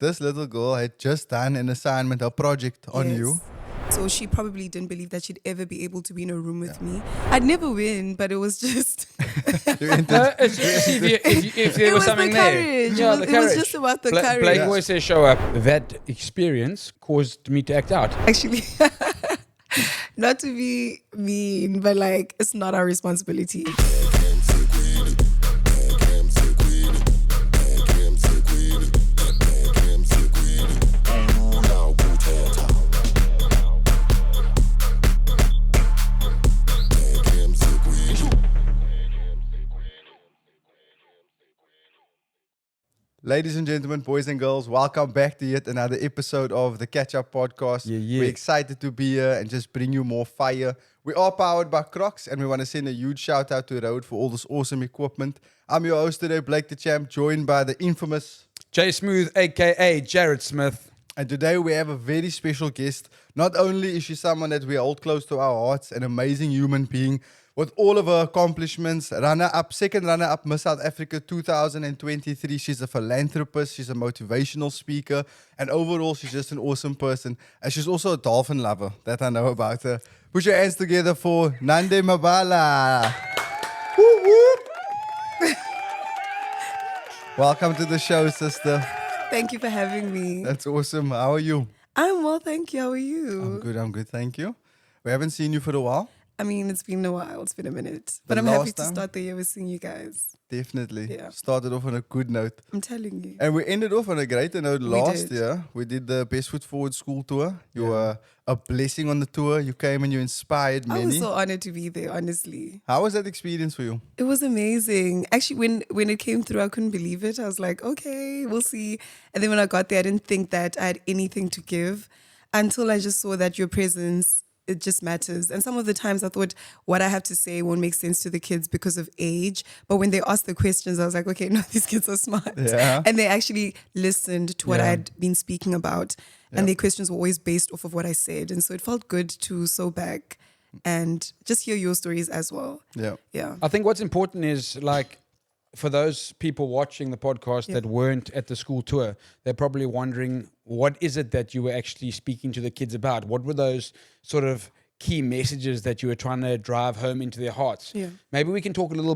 this little girl had just done an assignment, a project on you. So she probably didn't believe that she'd ever be able to be in a room with me. I'd never win, but it was just. If there was something the there. courage. Yeah, it the was courage. just about the courage. Blake always says show up. That experience caused me to act out. Actually, not to be mean, but like, it's not our responsibility. Ladies and gentlemen, boys and girls, welcome back to yet another episode of the Catch Up Podcast. Yeah. We're excited to be here and just bring you more fire. We are powered by Crocs, and we want to send a huge shout out to Road for all this awesome equipment. I'm your host today, Blake the Champ, joined by the infamous Jay Smooth, aka Jared Smith. And today we have a very special guest. Not only is she someone that we hold close to our hearts, an amazing human being with all of her accomplishments, second runner-up Miss South Africa 2023. She's a philanthropist, she's a motivational speaker, and overall she's just an awesome person. And she's also a dolphin lover, that I know about her. Put your hands together for Nande Mabala. Whoop, whoop. Welcome to the show, sister. Thank you for having me. That's awesome. How are you? I'm well, thank you. How are you? I'm good, thank you. We haven't seen you for a while. I mean, it's been a while. It's been a minute. But The I'm happy last to time? start the year with seeing you guys. Definitely. Yeah. Started off on a good note. I'm telling you. And we ended off on a greater note last did. year. We did the Best Foot Forward school tour. You were a blessing on the tour. You came and you inspired I many. was so honored to be there, honestly. How was that experience for you? It was amazing. Actually, when it came through, I couldn't believe it. I was like, okay, we'll see. And then when I got there, I didn't think that I had anything to give until I just saw that your presence, it just matters. And some of the times I thought what I have to say won't make sense to the kids because of age. But when they asked the questions, I was like, okay, no, these kids are smart. Yeah. And they actually listened to what I Yeah. had been speaking about. And their questions were always based off of what I said. And so it felt good to sew back and just hear your stories as well. Yeah. Yeah. I think what's important is like for those people watching the podcast that weren't at the school tour, they're probably wondering what is it that you were actually speaking to the kids about? What were those sort of key messages that you were trying to drive home into their hearts? Yeah. Maybe we can talk a little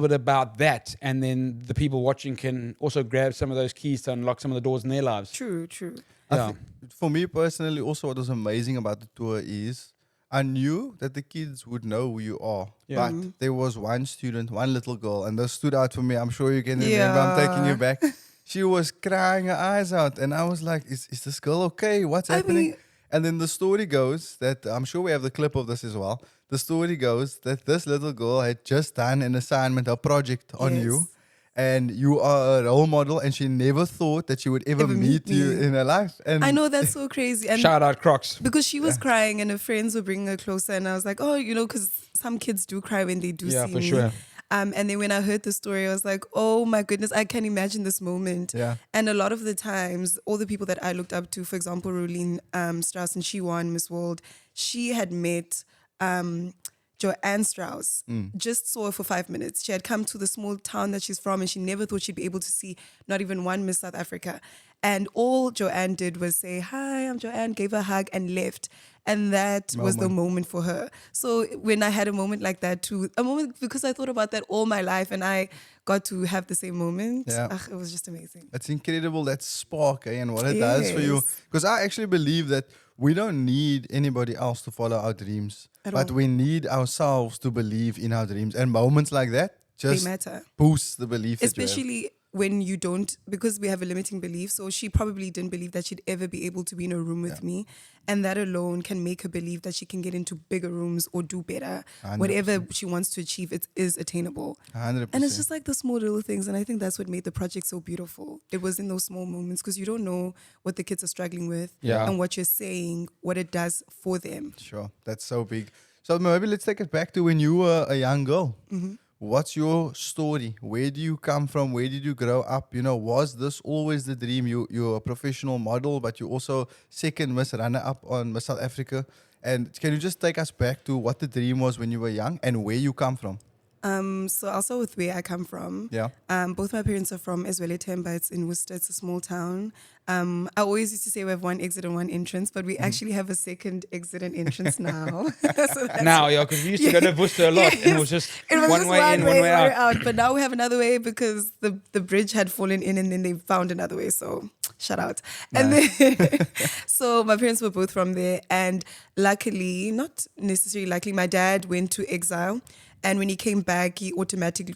bit about that, and then the people watching can also grab some of those keys to unlock some of the doors in their lives. True. Yeah. For me personally, also what was amazing about the tour is I knew that the kids would know who you are. Yeah. But there was one student, one little girl, and that stood out for me. I'm sure you can remember. I'm taking you back. She was crying her eyes out. And I was like, is this girl okay? What's happening? And then the story goes that, I'm sure we have the clip of this as well. The story goes that this little girl had just done an assignment, a project on you. And you are a role model, and she never thought that she would ever meet you me. in her life. And I know, that's so crazy. And Shout out Crocs. because she was crying and her friends were bringing her closer, and I was like, oh, because some kids do cry when they do Yeah, see for me. sure. And then when I heard the story, I was like, oh my goodness, I can imagine this moment. Yeah. And a lot of the times, all the people that I looked up to, for example, Rolene Strauss, and she won Miss World, she had met Joanne Strauss, just saw her for 5 minutes. She had come to the small town that she's from, and she never thought she'd be able to see not even one Miss South Africa. And all Joanne did was say, hi, I'm Joanne, gave her a hug and left. And that was the moment for her. So when I had a moment like that too, a moment because I thought about that all my life and I got to have the same moment, it was just amazing. it's incredible, that spark, and what it does for you. Yes. Because I actually believe that we don't need anybody else to follow our dreams. But all. we need ourselves to believe in our dreams. And moments like that just matter. boosts the belief that you have. Especially when you don't, because we have a limiting belief. So she probably didn't believe that she'd ever be able to be in a room with me. And that alone can make her believe that she can get into bigger rooms or do better. 100%. Whatever she wants to achieve, it is attainable. 100%. And it's just like the small little things. And I think that's what made the project so beautiful. It was in those small moments because you don't know what the kids are struggling with and what you're saying, what it does for them. Sure, that's so big. So maybe let's take it back to when you were a young girl. What's your story? Where do you come from? Where did you grow up? Was this always the dream? You're a professional model, but you also second Miss runner-up on Miss South Africa. And can you just take us back to what the dream was when you were young and where you come from? So I'll start with where I come from. Yeah. Both my parents are from Ezweletemba. It's in Worcester. It's a small town. I always used to say we have one exit and one entrance, but we actually have a second exit and entrance now. So that's Now, yeah, because we used to go to Worcester a lot, and it was just one way in, one way out. But now we have another way because the bridge had fallen in, and then they found another way. So shout out. And then, so my parents were both from there, and luckily, not necessarily luckily, my dad went to exile, and when he came back, he automatically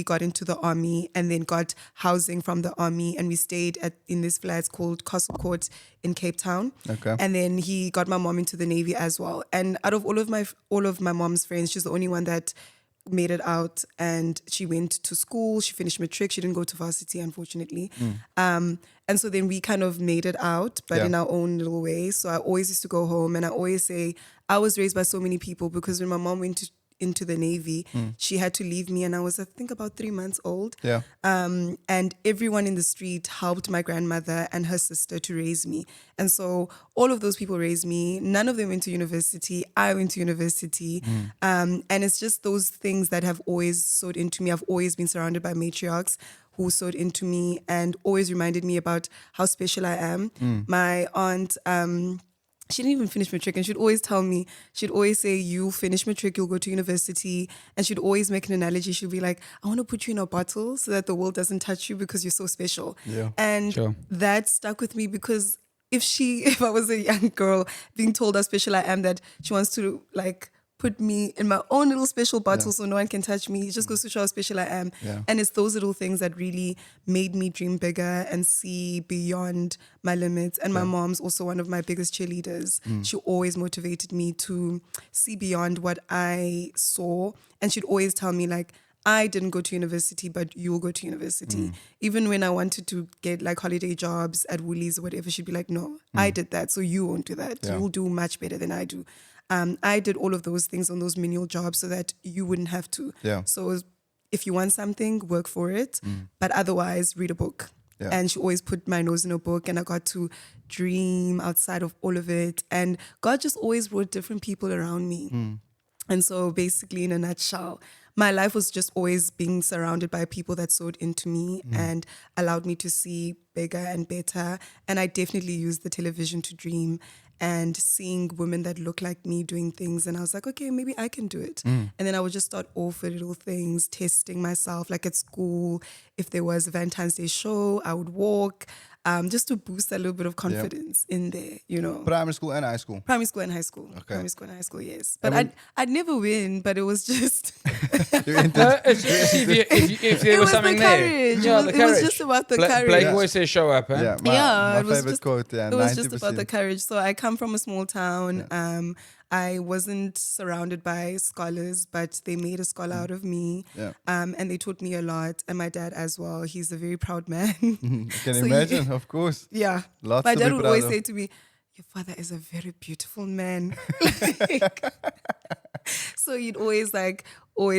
got into the army and then got housing from the army, and we stayed in this flat called Castle Court in Cape Town. Okay. And then he got my mom into the Navy as well. And out of all of my mom's friends, she's the only one that made it out, and she went to school. She finished matric. She didn't go to varsity, unfortunately. And so then we kind of made it out, but in our own little way. So I always used to go home, and I always say I was raised by so many people, because when my mom went into the Navy, she had to leave me, and I was, I think, about 3 months old. Yeah. And everyone in the street helped my grandmother and her sister to raise me. And so all of those people raised me. None of them went to university. I went to university. And it's just those things that have always sewed into me. I've always been surrounded by matriarchs who sewed into me and always reminded me about how special I am. My aunt, she didn't even finish matric, and she'd always tell me, she'd always say, you'll finish matric, you'll go to university. And she'd always make an analogy. She'd be like, I want to put you in a bottle so that the world doesn't touch you because you're so special. Yeah. And that stuck with me, because if I was a young girl being told how special I am, that she wants to like put me in my own little special bottle so no one can touch me. It just goes to show how special I am. Yeah. And it's those little things that really made me dream bigger and see beyond my limits. And my mom's also one of my biggest cheerleaders. She always motivated me to see beyond what I saw. And she'd always tell me, like, I didn't go to university, but you'll go to university. Even when I wanted to get like holiday jobs at Woolies or whatever, she'd be like, no, I did that, so you won't do that. Yeah. You'll do much better than I do. I did all of those things on those menial jobs so that you wouldn't have to. Yeah. So if you want something, work for it. But otherwise, read a book. Yeah. And she always put my nose in a book, and I got to dream outside of all of it. And God just always brought different people around me. And so basically, in a nutshell, my life was just always being surrounded by people that sewed into me and allowed me to see bigger and better. And I definitely used the television to dream, and seeing women that look like me doing things. And I was like, okay, maybe I can do it. And then I would just start off with little things, testing myself, like at school. If there was a Valentine's Day show, I would walk, just to boost a little bit of confidence in there, you know. Primary school and high school. Primary school and high school. Okay. Primary school and high school, yes. But I'd never win, but it was just... If there It was was something the there. courage. Yeah, It was just about the courage. Blake always says show up, huh? Yeah, Yeah, my it was favorite just- quote. Yeah, It was just 90%. about the courage. So I come from a small town. I wasn't surrounded by scholars, but they made a scholar out of me. Yeah. And they taught me a lot. And my dad as well. He's a very proud man. I can So imagine, of course. Yeah. Lots My to dad be would proud always of. say to me, your father is a very beautiful man. So he'd always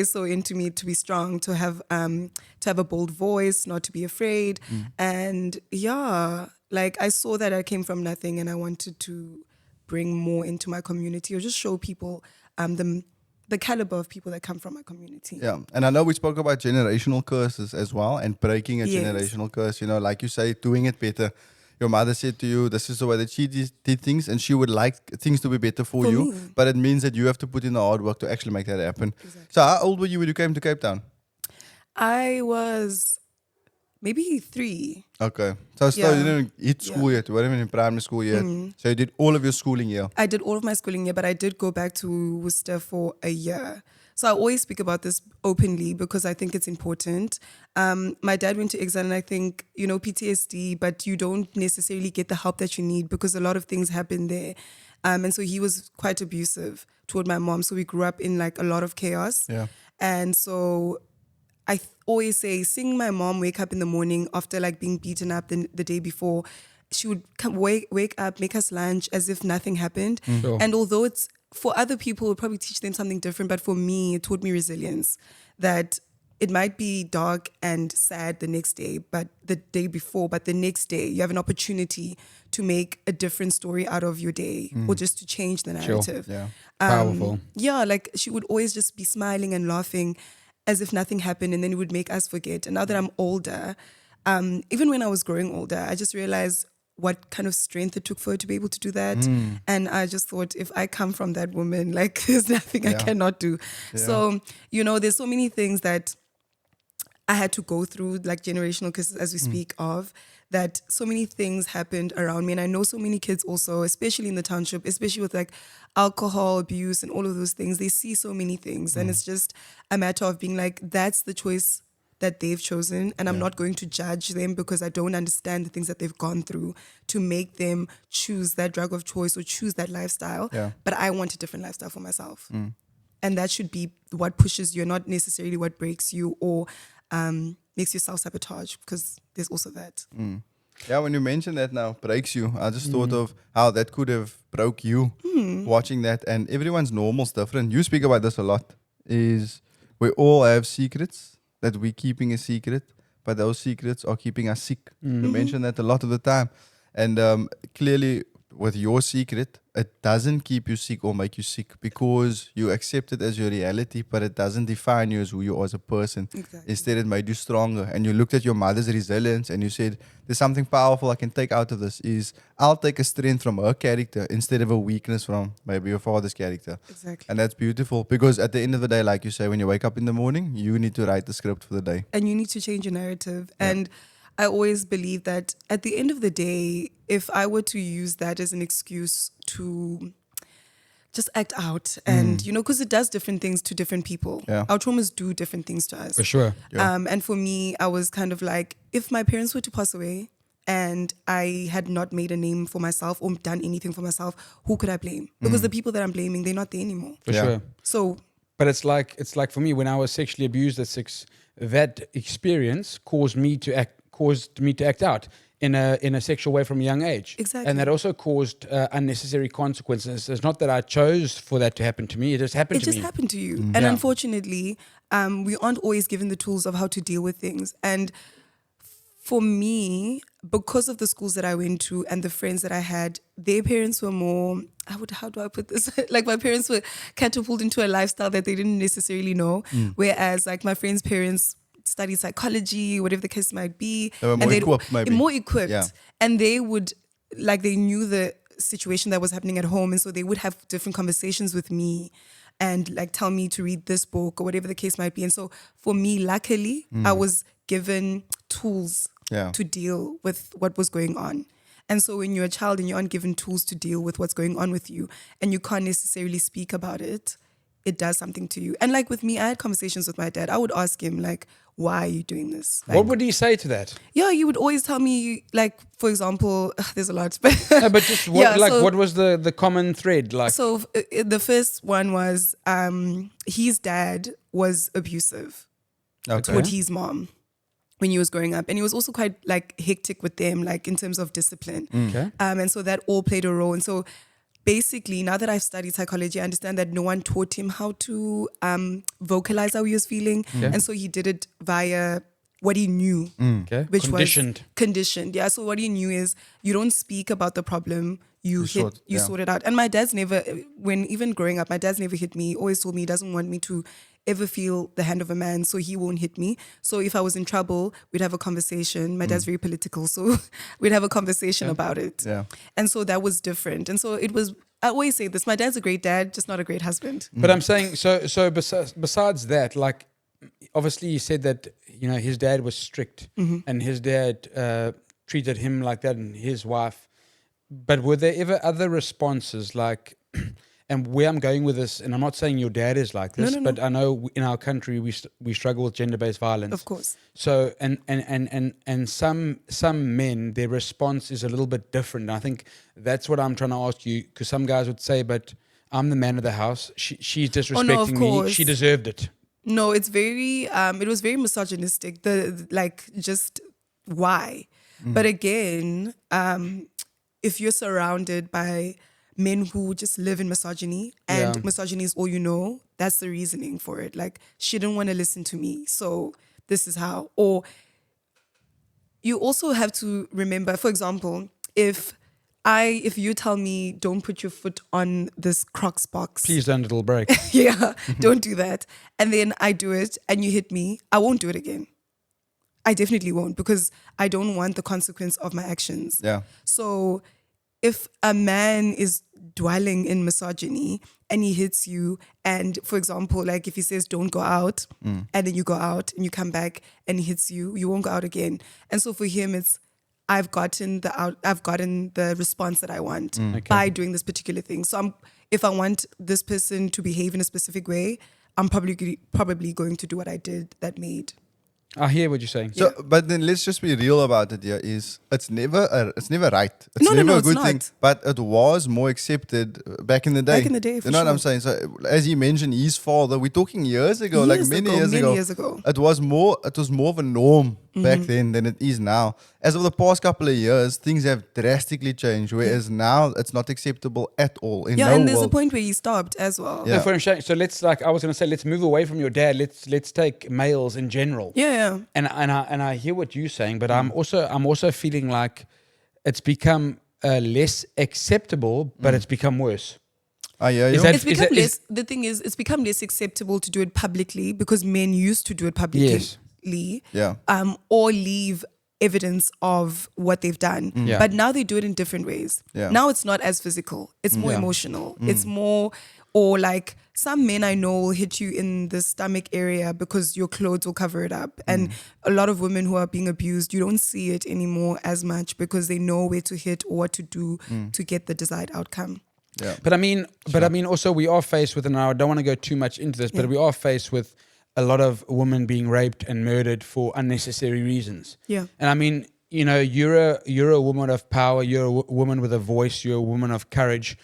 so into me to be strong, to have a bold voice, not to be afraid. And yeah, like I saw that I came from nothing, and I wanted to bring more into my community, or just show people the caliber of people that come from my community. Yeah, and I know we spoke about generational curses as well, and breaking a Yes. generational curse. You know, like you say, doing it better. Your mother said to you, this is the way that she did things, and she would like things to be better for For you. me. But it means that you have to put in the hard work to actually make that happen. Exactly. So how old were you when you came to Cape Town? I was maybe 3. Okay. So still you Yeah. didn't hit school yet. You weren't even in primary school yet. So you did all of your schooling here. I did all of my schooling here, but I did go back to Worcester for a year. So I always speak about this openly because I think it's important. My dad went to exile, and I think, PTSD, but you don't necessarily get the help that you need because a lot of things happen there. And so he was quite abusive toward my mom. So we grew up in like a lot of chaos. Yeah. And so I always say, seeing my mom wake up in the morning after like being beaten up the day before, she would wake up, make us lunch as if nothing happened. Sure. And although it's for other people, it would probably teach them something different, but for me, it taught me resilience. That it might be dark and sad the next day, but the day before, but the next day, you have an opportunity to make a different story out of your day, or just to change the narrative. Yeah. Powerful. Yeah, like she would always just be smiling and laughing. as if nothing happened, and then it would make us forget. And now that I'm older, even when I was growing older, I just realized what kind of strength it took for her to be able to do that. And I just thought, if I come from that woman, like there's nothing I cannot do. So, there's so many things that I had to go through, like generational curses as we speak of, that so many things happened around me. And I know so many kids also, especially in the township, especially with like alcohol abuse and all of those things, they see so many things. And it's just a matter of being like, that's the choice that they've chosen. And I'm not going to judge them because I don't understand the things that they've gone through to make them choose that drug of choice or choose that lifestyle. Yeah. But I want a different lifestyle for myself. And that should be what pushes you, not necessarily what breaks you or makes you self-sabotage, because there's also that. Yeah, when you mention that now, breaks you, I just thought of how that could have broke you watching that. And everyone's normal's different. You speak about this a lot, is we all have secrets that we're keeping a secret, but those secrets are keeping us sick. You mention that a lot of the time. And clearly with your secret, it doesn't keep you sick or make you sick because you accept it as your reality, but it doesn't define you as who you are as a person. Exactly. Instead, it made you stronger. And you looked at your mother's resilience and you said, there's something powerful I can take out of this is I'll take a strength from her character instead of a weakness from maybe your father's character. Exactly. And that's beautiful because at the end of the day, like you say, when you wake up in the morning, you need to write the script for the day. And you need to change your narrative. And I always believe that at the end of the day, if I were to use that as an excuse to just act out and, because it does different things to different people. Yeah. Our traumas do different things to us. For sure. Yeah. And for me, I was kind of like, if my parents were to pass away and I had not made a name for myself or done anything for myself, who could I blame? Because the people that I'm blaming, they're not there anymore. For Yeah. sure. So But it's like for me, when I was sexually abused at 6, that experience caused me to act out in a sexual way from a young age. Exactly. And that also caused unnecessary consequences. It's not that I chose for that to happen to me. It just happened it to just me. happened to you. And unfortunately, we aren't always given the tools of how to deal with things. And for me, because of the schools that I went to and the friends that I had, their parents were more, how do I put this? Like my parents were catapulted into a lifestyle that they didn't necessarily know. Whereas like my friends' parents studied psychology, whatever the case might be. They were more equipped, maybe. More equipped. Yeah. And they would, like they knew the situation that was happening at home. And so they would have different conversations with me and like tell me to read this book or whatever the case might be. And so for me, luckily, I was given tools to deal with what was going on. And so when you're a child and you aren't given tools to deal with what's going on with you and you can't necessarily speak about it, it does something to you. And like with me, I had conversations with my dad. I would ask him like, why are you doing this? Like, What would he say to that? yeah, you would always tell me, like, for example, there's a lot. But No, but just what, Yeah, so- what was the common thread? Like, so the first one was his dad was abusive toward his mom when he was growing up. And he was also quite like hectic with them, like in terms of discipline. Okay. And so that all played a role. And so basically, now that I've studied psychology, I understand that no one taught him how to vocalize how he was feeling. And so he did it via what he knew, okay. which Conditioned. was conditioned. Yeah. So what he knew is you don't speak about the problem, you sort it out. And my dad's never, when even growing up, my dad's never hit me. He always told me he doesn't want me to ever feel the hand of a man, so he won't hit me. So if I was in trouble, we'd have a conversation. My dad's very political, so we'd have a conversation about it. Yeah. And so that was different. And so it was, I always say this, my dad's a great dad, just not a great husband. But I'm saying, so besides that, like, obviously you said that, you know, his dad was strict and his dad treated him like that and his wife. But were there ever other responses like, and where I'm going with this, and I'm not saying your dad is like this, No. but I know in our country we struggle with gender-based violence. Of course. So and some men, their response is a little bit different. I think that's what I'm trying to ask you, because some guys would say, but I'm the man of the house. She's disrespecting me. course. She deserved it. No, it's very, it was very misogynistic. Just why? But again, if you're surrounded by men who just live in misogyny and misogyny is all you know, that's the reasoning for it. Like, she didn't want to listen to me, so this is how. Or you also have to remember, for example, if if you tell me don't put your foot on this Crocs box, Please don't, it'll break. yeah, don't do that. And then I do it and you hit me, I won't do it again. I definitely won't, because I don't want the consequence of my actions. Yeah. So if a man is dwelling in misogyny and he hits you, and for example, like if he says don't go out, and then you go out and you come back and he hits you, you won't go out again. And so for him, it's I've gotten the response that I want by doing this particular thing. So if I want this person to behave in a specific way, I'm probably going to do what I did that made. I hear what you're saying. So, but then let's just be real about it. Here is it's never right. It's No, never a it's good not. thing. But it was more accepted back in the day. Back in the day, for you know what I'm sure. saying? So, as he mentioned, his father. We're talking years ago, like many years ago. It was more of a norm back then than it is now. As of the past couple of years, things have drastically changed. Whereas now, it's not acceptable at all. In no and there's world. a point where he stopped as well. Yeah. No, for him, so let's I was going to say, let's move away from your dad. Let's take males in general. Yeah. And I hear what you're saying, but I'm also feeling like it's become less acceptable, but it's become worse. I hear you. Is that- It's become is- less. The thing is, it's become less acceptable to do it publicly because men used to do it publicly. Yes. Yeah. Or leave evidence of what they've done. Yeah. But now they do it in different ways. Yeah. Now it's not as physical. It's more Yeah. emotional. It's more, or like some men I know will hit you in the stomach area because your clothes will cover it up. And a lot of women who are being abused, you don't see it anymore as much because they know where to hit or what to do to get the desired outcome. Yeah. But I mean, also we are faced with, and I don't want to go too much into this, but we are faced with a lot of women being raped and murdered for unnecessary reasons. Yeah. And I mean, you know, you're a woman of power. You're a woman with a voice. You're a woman of courage.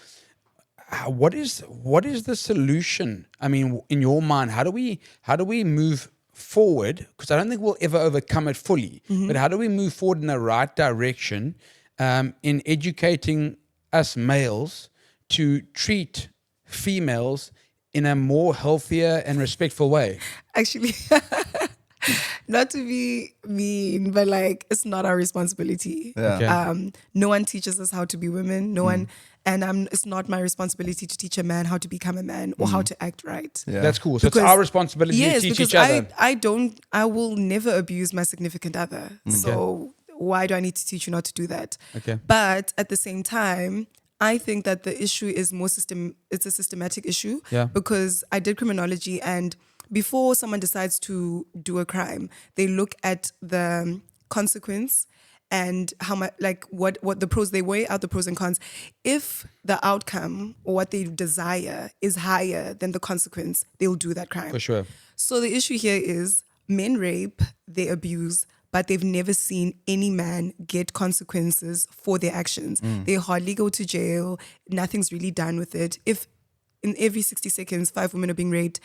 What is the solution? I mean, in your mind, how do we move forward? Because I don't think we'll ever overcome it fully. But how do we move forward in the right direction in educating us males to treat females in a more healthier and respectful way? Actually, not to be mean, but like it's not our responsibility. Yeah. Okay. No one teaches us how to be women. No one, and it's not my responsibility to teach a man how to become a man or how to act right. Yeah. That's cool. So Because- it's our responsibility to Yes, teach because each other. I will never abuse my significant other. So why do I need to teach you not to do that? Okay. But at the same time, I think that the issue is it's a systematic issue. Yeah. Because I did criminology, and before someone decides to do a crime, they look at the consequence and how much, like what the pros, they weigh out the pros and cons. If the outcome or what they desire is higher than the consequence, they'll do that crime. For sure. So the issue here is men rape, they abuse, but they've never seen any man get consequences for their actions. They hardly go to jail. Nothing's really done with it. If in every 60 seconds, 5 women are being raped,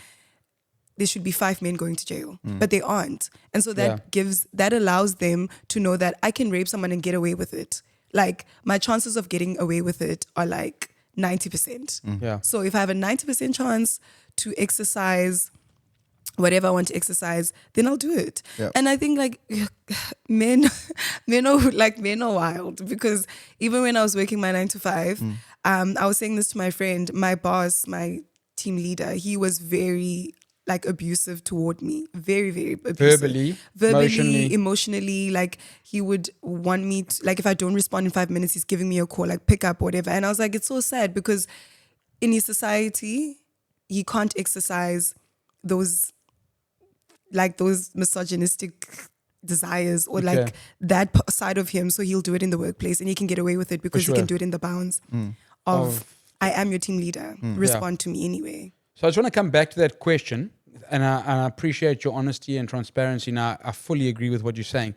there should be 5 men going to jail, but they aren't. And so that allows them to know that I can rape someone and get away with it. Like my chances of getting away with it are like 90%. Yeah. So if I have a 90% chance to exercise whatever I want to exercise, then I'll do it. Yeah. And I think like men are wild, because even when I was working my 9 to 5, I was saying this to my friend, my boss, my team leader, he was very like abusive toward me, very, very abusive. Verbally, emotionally, like he would want me to, like if I don't respond in 5 minutes, he's giving me a call, like pick up, whatever. And I was like, it's so sad because in his society, he can't exercise those misogynistic desires or like that side of him. So he'll do it in the workplace and he can get away with it because he can do it in the bounds of I am your team leader. Respond to me anyway. So I just want to come back to that question, and I appreciate your honesty and transparency. Now, I fully agree with what you're saying.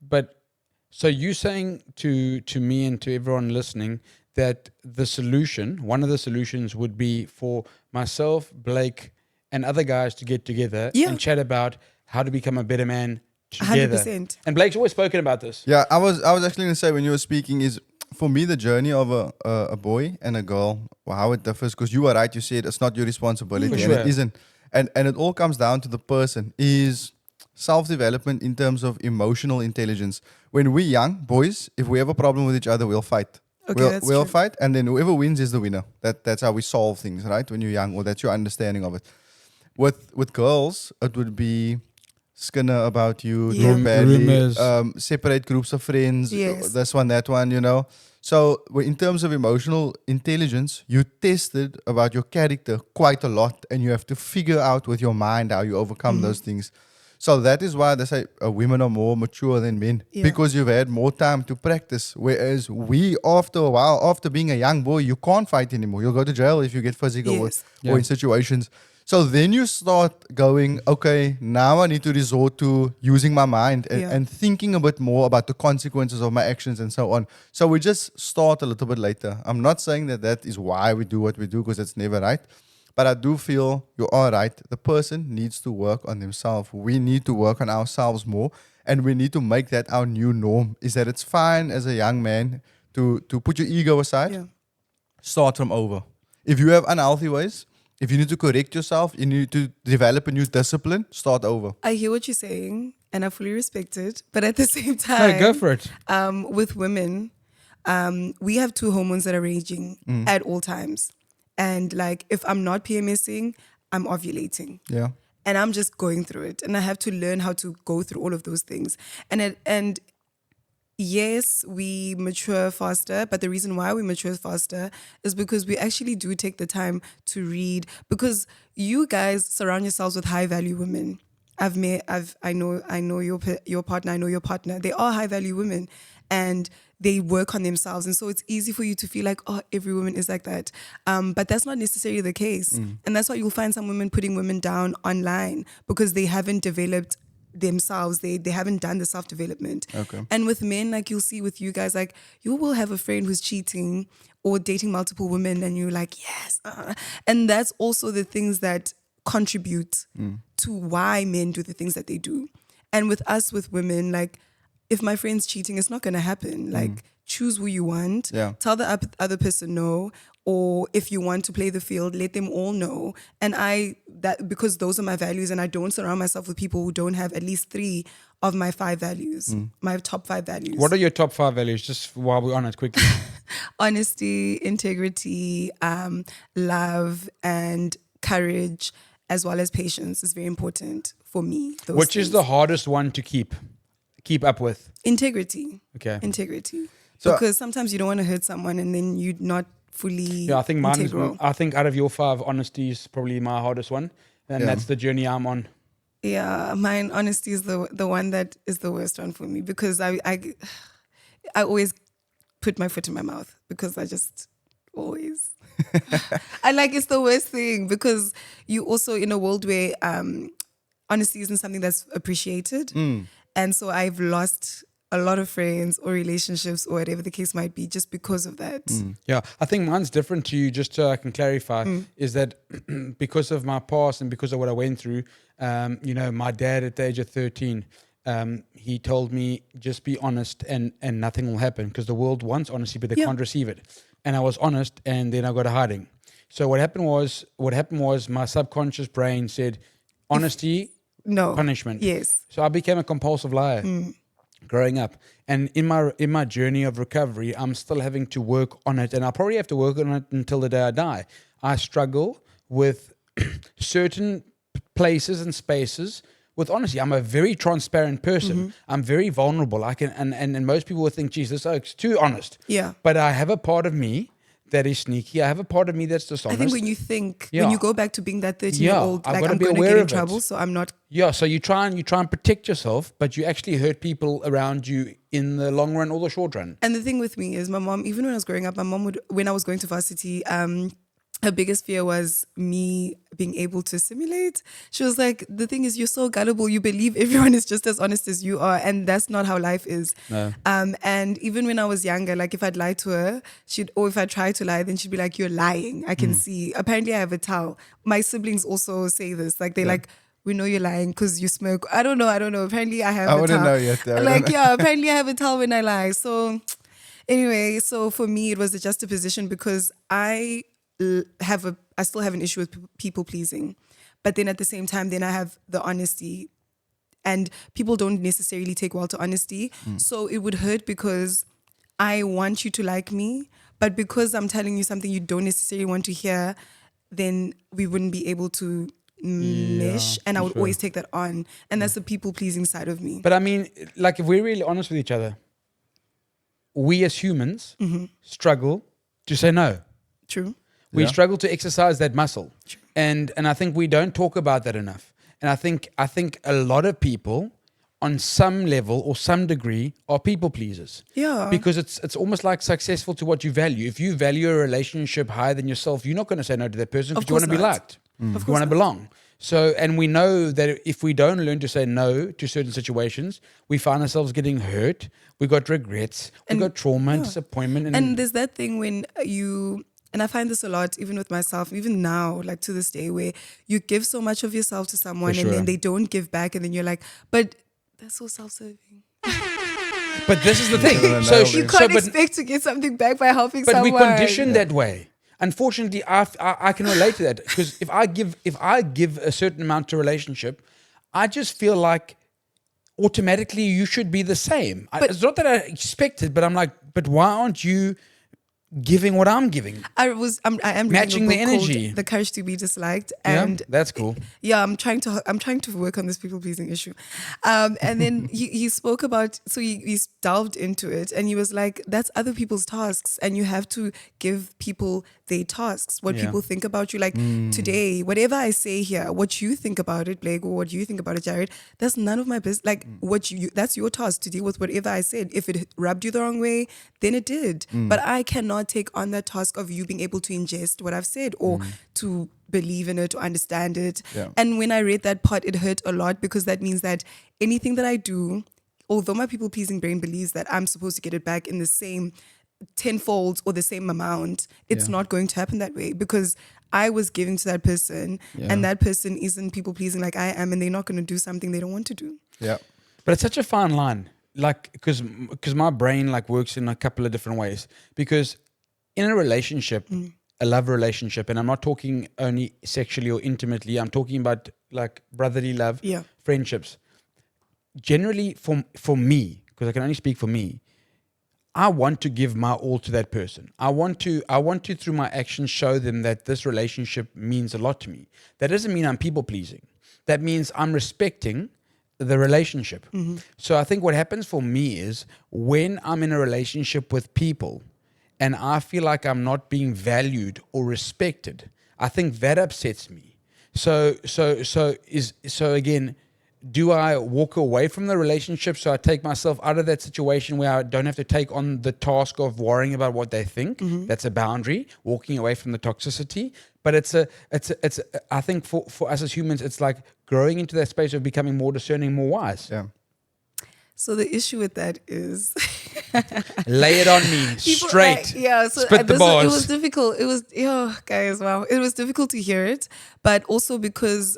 But so you're saying to me and to everyone listening that one of the solutions would be for myself, Blake, and other guys to get together and chat about how to become a better man together. 100%. And Blake's always spoken about this. Yeah, I was actually going to say when you were speaking is, for me, the journey of a boy and a girl, how it differs, because you are right, you said it's not your responsibility, and sure. it isn't. And it all comes down to the person, is self-development in terms of emotional intelligence. When we're young, boys, if we have a problem with each other, we'll fight. Okay, that's we'll true. fight, and then whoever wins is the winner. That's how we solve things, right? When you're young, or that's your understanding of it. With girls, it would be skinner about you, Yeah. talk badly, Rumors. separate groups of friends, Yes. this one, that one, you know. So in terms of emotional intelligence, you tested about your character quite a lot, and you have to figure out with your mind how you overcome those things. So that is why they say women are more mature than men, Yeah. because you've had more time to practice. Whereas we, after a while, after being a young boy, you can't fight anymore. You'll go to jail if you get physical Yes. or in situations. So then you start going, okay, now I need to resort to using my mind Yeah. and thinking a bit more about the consequences of my actions and so on. So we just start a little bit later. I'm not saying that is why we do what we do, because it's never right. But I do feel you are right. The person needs to work on themselves. We need to work on ourselves more. And we need to make that our new norm, is that it's fine as a young man to put your ego aside, Yeah. start from over. If you have unhealthy ways, if you need to correct yourself, you need to develop a new discipline, start over. I hear what you're saying, and I fully respect it. But at the same No, time, go for it. with women, we have two hormones that are raging at all times. And like, if I'm not PMSing, I'm ovulating. Yeah. And I'm just going through it. And I have to learn how to go through all of those things. And yes, we mature faster, but the reason why we mature faster is because we actually do take the time to read, because you guys surround yourselves with high value women. I know your partner, I know your partner. They are high value women, and they work on themselves. And so it's easy for you to feel like, oh, every woman is like that. But that's not necessarily the case. And that's why you'll find some women putting women down online, because they haven't developed themselves. They haven't done the self-development. Okay. And with men, like you'll see with you guys, like you will have a friend who's cheating or dating multiple women, and you're like, yes. And that's also the things that contribute to why men do the things that they do. And with us, with women, like, if my friend's cheating, it's not going to happen. Like, choose who you want. Yeah. Tell the other person no. Or if you want to play the field, let them all know. And because those are my values, and I don't surround myself with people who don't have at least 3 of my 5 values, my top 5 values. What are your top 5 values? Just while we're on it, quickly. Honesty, integrity, love, and courage, as well as patience is very important for me. Those Which is things. the hardest one to keep up with? Integrity. Okay. Integrity. So- Because sometimes you don't want to hurt someone, and then you're not fully Yeah, I think mine is. integral. I think out of your 5, honesty is probably my hardest one, and Yeah. that's the journey I'm on. Yeah, mine honesty is the one that is the worst one for me, because I always put my foot in my mouth, because I just always I like, it's the worst thing, because you also in a world where honesty isn't something that's appreciated, and so I've lost a lot of friends or relationships or whatever the case might be just because of that. Yeah, I think mine's different to you. Just so I can clarify, is that because of my past and because of what I went through, my dad at the age of 13, he told me, just be honest and nothing will happen, because the world wants honesty, but they Yeah. can't receive it. And I was honest, and then I got a hiding. So what happened was my subconscious brain said, honesty, No. punishment. Yes. So I became a compulsive liar growing up. And in my journey of recovery, I'm still having to work on it. And I'll probably have to work on it until the day I die. I struggle with certain places and spaces with honesty. I'm a very transparent person. I'm very vulnerable. I can and most people would think, geez, this oak's too honest. Yeah. But I have a part of me that is sneaky. I have a part of me that's dishonest. I think when Yeah. you go back to being that 13-year-old, I've like, gotta I'm be going to aware get in of it. trouble, so I'm not. Yeah, so you try and protect yourself, but you actually hurt people around you in the long run or the short run. And the thing with me is, my mom, even when I was growing up, my mom would, when I was going to varsity, her biggest fear was me being able to assimilate. She was like, the thing is, you're so gullible. You believe everyone is just as honest as you are. And that's not how life is. No. And even when I was younger, like, if I'd lie to her, or if I tried to lie, then she'd be like, you're lying. I can see. Apparently I have a towel. My siblings also say this. Like, they're like, we know you're lying because you smoke. I don't know. Apparently I have a towel. wouldn't know yet. I wouldn't know. Yeah, apparently I have a towel when I lie. So anyway, so for me, it was a juxtaposition, because I still have an issue with people pleasing, but then at the same time, then I have the honesty, and people don't necessarily take well to honesty. So it would hurt, because I want you to like me, but because I'm telling you something you don't necessarily want to hear, then we wouldn't be able to mesh, and I would always take that on. And that's the people pleasing side of me. But I mean, like, if we're really honest with each other, we as humans struggle to say no. True. We struggle to exercise that muscle. True. And I think we don't talk about that enough. And I think a lot of people on some level or some degree are people pleasers. Yeah. Because it's almost like successful to what you value. If you value a relationship higher than yourself, you're not going to say no to that person because you want to be liked. You want to belong. So, and we know that if we don't learn to say no to certain situations, we find ourselves getting hurt. We got regrets. We got trauma and disappointment. And there's that thing when and I find this a lot, even with myself, even now, like to this day, where you give so much of yourself to someone and then they don't give back, and then you're like, but that's so self-serving. But this is the thing. You can't expect to get something back by helping someone. But we conditioned that way. Unfortunately, I can relate to that, because if I give a certain amount to a relationship, I just feel like automatically you should be the same. It's not that I expect it, but I'm like, but why aren't you giving what I'm giving? I am matching the energy. The Courage to Be Disliked, and that's cool. Yeah, I'm trying to work on this people pleasing issue. And then he spoke about, so he delved into it, and he was like, that's other people's tasks, and you have to give people their tasks, what people think about you. Like today, whatever I say here, what you think about it, Blake, or what you think about it, Jared, that's none of my business. Like that's your task to deal with whatever I said. If it rubbed you the wrong way, then it did. But I cannot take on that task of you being able to ingest what I've said or to believe in it or understand it. Yeah. And when I read that part, it hurt a lot, because that means that anything that I do, although my people pleasing brain believes that I'm supposed to get it back in the same tenfold or the same amount, it's not going to happen that way, because I was giving to that person and that person isn't people pleasing like I am, and they're not going to do something they don't want to do. Yeah. But it's such a fine line, like, because my brain like works in a couple of different ways. Because in a relationship, a love relationship, and I'm not talking only sexually or intimately, I'm talking about like brotherly love, friendships. Generally, for me, because I can only speak for me, I want to give my all to that person. I want to through my actions show them that this relationship means a lot to me. That doesn't mean I'm people pleasing. That means I'm respecting the relationship. So I think what happens for me is when I'm in a relationship with people and I feel like I'm not being valued or respected, I think that upsets me. So again, do I walk away from the relationship so I take myself out of that situation where I don't have to take on the task of worrying about what they think? That's a boundary, walking away from the toxicity. But it's I think for us as humans, it's like growing into that space of becoming more discerning, more wise. Yeah. So the issue with that is lay it on me straight. So spit the balls. It was difficult. It was guys, wow. It was difficult to hear it, but also because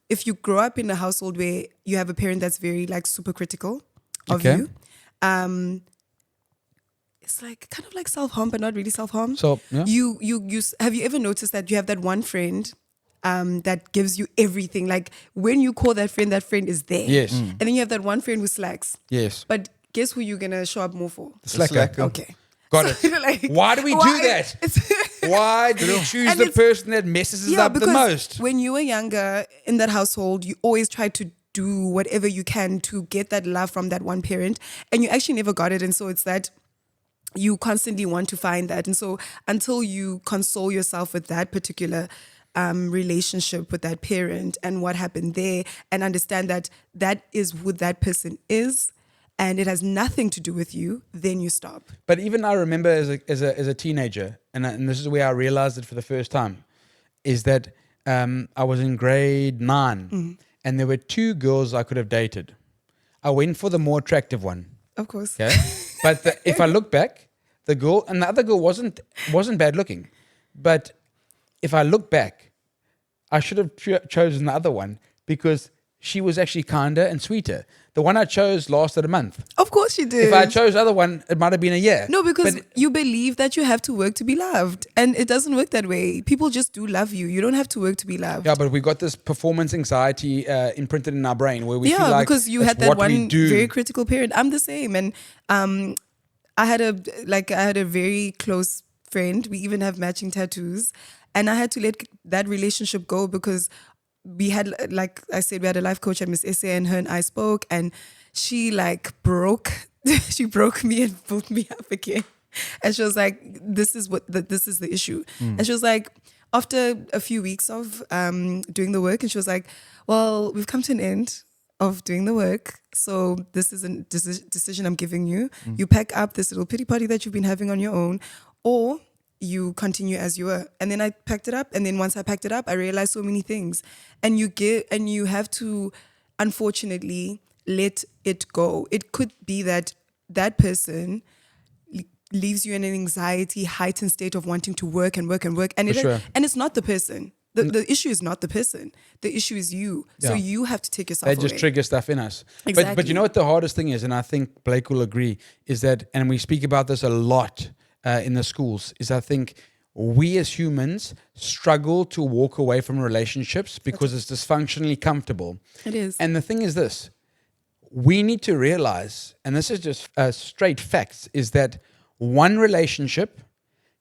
if you grow up in a household where you have a parent that's very like super critical of you, it's like kind of like self-harm, but not really self-harm. So you have you ever noticed that you have that one friend that gives you everything? Like when you call that friend is there. Yes. And then you have that one friend who slacks. Yes. But guess who you're gonna show up more for? The slacker. Okay. Got it. Like, why do we do that? Why do we choose the person that messes us up the most? When you were younger in that household, you always tried to do whatever you can to get that love from that one parent, and you actually never got it. And so it's that you constantly want to find that. And so until you console yourself with that particular relationship with that parent and what happened there, and understand that that is who that person is, and it has nothing to do with you, then you stop. But even I remember as a teenager, and this is where I realized it for the first time, is that I was in grade 9, and there were 2 girls I could have dated. I went for the more attractive one. Of course. Okay? But if I look back, the girl, and the other girl wasn't bad looking. But if I look back, I should have chosen the other one, because she was actually kinder and sweeter. The one I chose lasted a month. Of course you did. If I chose the other one, it might have been a year. No, because you believe that you have to work to be loved. And it doesn't work that way. People just do love you. You don't have to work to be loved. Yeah, but we got this performance anxiety imprinted in our brain where we feel like because you had that one very critical period. I'm the same. And I had a very close friend. We even have matching tattoos, and I had to let that relationship go because we had, like I said, we had a life coach at Miss Essay, and her and I spoke, and she she broke me and built me up again. And she was like, this is the issue. And she was like, after a few weeks of doing the work, and she was like, well, we've come to an end of doing the work. So this is a decision I'm giving you. You pack up this little pity party that you've been having on your own, or you continue as you were. And then I packed it up. And then once I packed it up, I realized so many things. And you have to, unfortunately, let it go. It could be that person leaves you in an anxiety, heightened state of wanting to work and work and work. And and it's not the person. The issue is not the person. The issue is you. So you have to take yourself away. They just trigger stuff in us. Exactly. But you know what the hardest thing is, and I think Blake will agree, is that, and we speak about this a lot in the schools, is I think we as humans struggle to walk away from relationships because it's dysfunctionally comfortable. It is. And the thing is this, we need to realize, and this is just straight facts, is that one relationship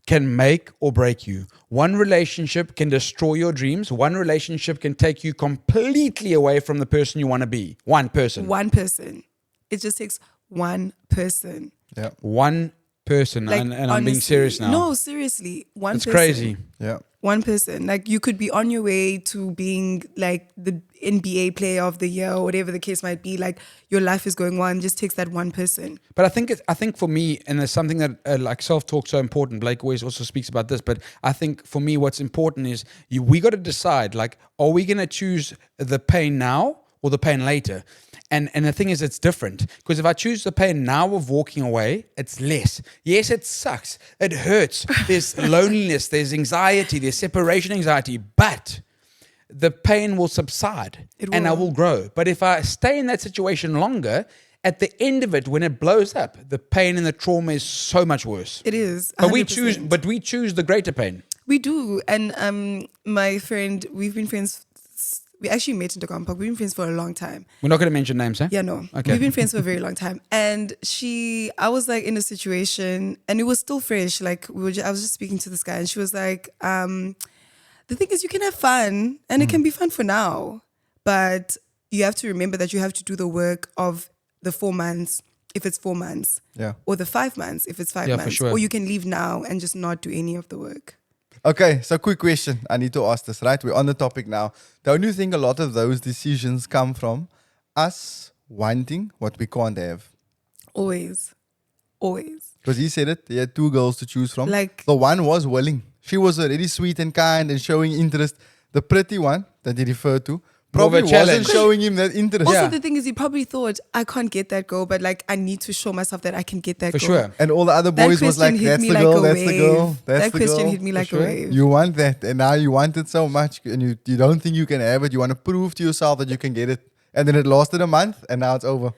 can make or break you. One relationship can destroy your dreams. One relationship can take you completely away from the person you want to be. One person. One person. It just takes one person. Yeah. One person. Like, and I'm being serious now. No, seriously. One It's person. crazy. Yeah. One person. Like, you could be on your way to being like the NBA player of the year or whatever the case might be. Like, your life is going on. It just takes that one person. But I think for me, and there's something that like self-talk so important. Blake always also speaks about this. But I think for me, what's important is we got to decide, like, are we going to choose the pain now or the pain later? And the thing is, it's different. Because if I choose the pain now of walking away, it's less. Yes, it sucks. It hurts. There's loneliness. There's anxiety. There's separation anxiety. But the pain will subside and I will grow. But if I stay in that situation longer, at the end of it, when it blows up, the pain and the trauma is so much worse. It is. 100%. But we choose the greater pain. We do. And my friend, we've been friends. We actually met in Dogon Park. We've been friends for a long time. We're not going to mention names, eh? Yeah, no. Okay. We've been friends for a very long time. And I was like in a situation, and it was still fresh. Like I was just speaking to this guy, and she was like, the thing is, you can have fun, and it can be fun for now, but you have to remember that you have to do the work of the 4 months, if it's 4 months, or the 5 months, if it's 5 months, for sure. or you can leave now and just not do any of the work. Okay, so quick question. I need to ask this, right? We're on the topic now. Don't you think a lot of those decisions come from us wanting what we can't have? Always. Because he said it, he had 2 girls to choose from. Like, the one was willing. She was already sweet and kind and showing interest. The pretty one that he referred to probably wasn't showing him that interest. Also, the thing is, he probably thought, I can't get that girl, but like, I need to show myself that I can get that For girl. sure. And all the other boys was like, that's the girl, that's the girl, that's That the question girl. hit me like a wave. You want that, and now you want it so much, and you don't think you can have it. You want to prove to yourself that you can get it. And then it lasted a month, and now it's over.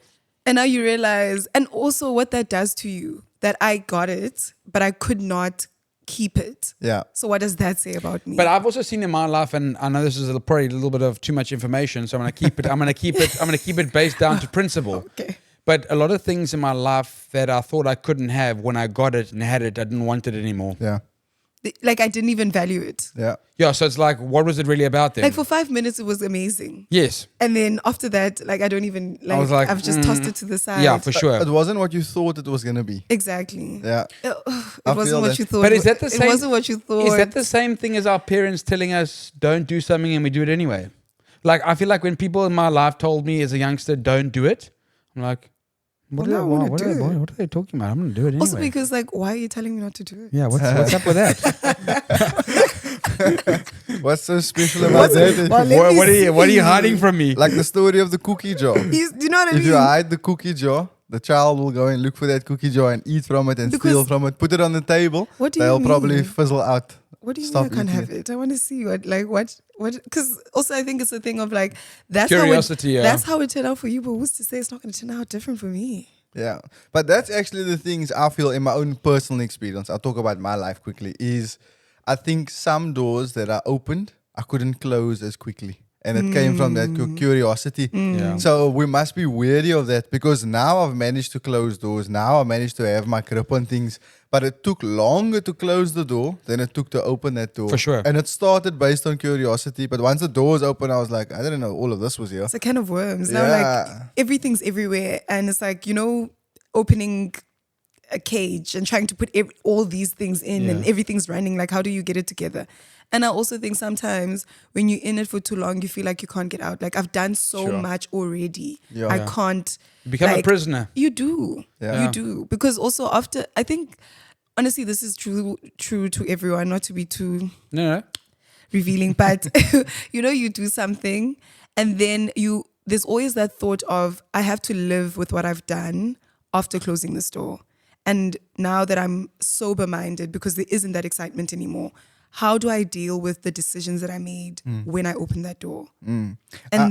And now you realize, and also what that does to you, that I got it, but I could not keep it. Yeah. So what does that say about me? But I've also seen in my life, and I know this is probably a little bit of too much information, so I'm going to keep it. I'm going to keep it based down to principle. Okay. But a lot of things in my life that I thought I couldn't have, when I got it and had it, I didn't want it anymore. Yeah. Like, I didn't even value it. Yeah. Yeah. So it's like, what was it really about then? Like, for 5 minutes, it was amazing. Yes. And then after that, like, I don't even, like, I was like, I've just tossed it to the side. Yeah, for sure. It wasn't what you thought it was going to be. Exactly. Yeah. It I wasn't feel what that. you thought. But is that the same? It wasn't what you thought. Is that the same thing as our parents telling us don't do something and we do it anyway? Like, I feel like when people in my life told me as a youngster, don't do it, I'm like, what are they talking about? I'm going to do it anyway. Also because, like, why are you telling me not to do it? Yeah, what's up with that? What's so special about that? What are you hiding from me? Like the story of the cookie jar. Do you know what I mean? If you hide the cookie jar, the child will go and look for that cookie jar and eat from it and steal from it. Put it on the table. What do you They'll mean? probably fizzle out. What do you Stop mean I can't eating have it? I want to see what, because also I think it's a thing of like, that's Curiosity, how yeah. that's how it turned out for you, but who's to say it's not going to turn out different for me? Yeah. But that's actually the things I feel in my own personal experience. I'll talk about my life quickly. Is I think some doors that are opened, I couldn't close as quickly. and it came from that curiosity. Yeah. So we must be wary of that, because now I've managed to close doors. Now I managed to have my grip on things, but it took longer to close the door than it took to open that door. For sure. And it started based on curiosity, but once the door was open, I was like, I didn't know all of this was here. It's a can of worms. Now, Yeah. like, everything's everywhere. And it's like, opening a cage and trying to put all these things in and everything's running. Like, how do you get it together? And I also think sometimes when you're in it for too long, you feel like you can't get out. Like, I've done so much already. Yeah. I can't. You become a prisoner. You do. Yeah. You do. Because also after, I think, honestly, this is true to everyone, not to be too No. revealing, but you do something and then there's always that thought of, I have to live with what I've done after closing the store. And now that I'm sober-minded, because there isn't that excitement anymore, how do I deal with the decisions that I made when I opened that door? And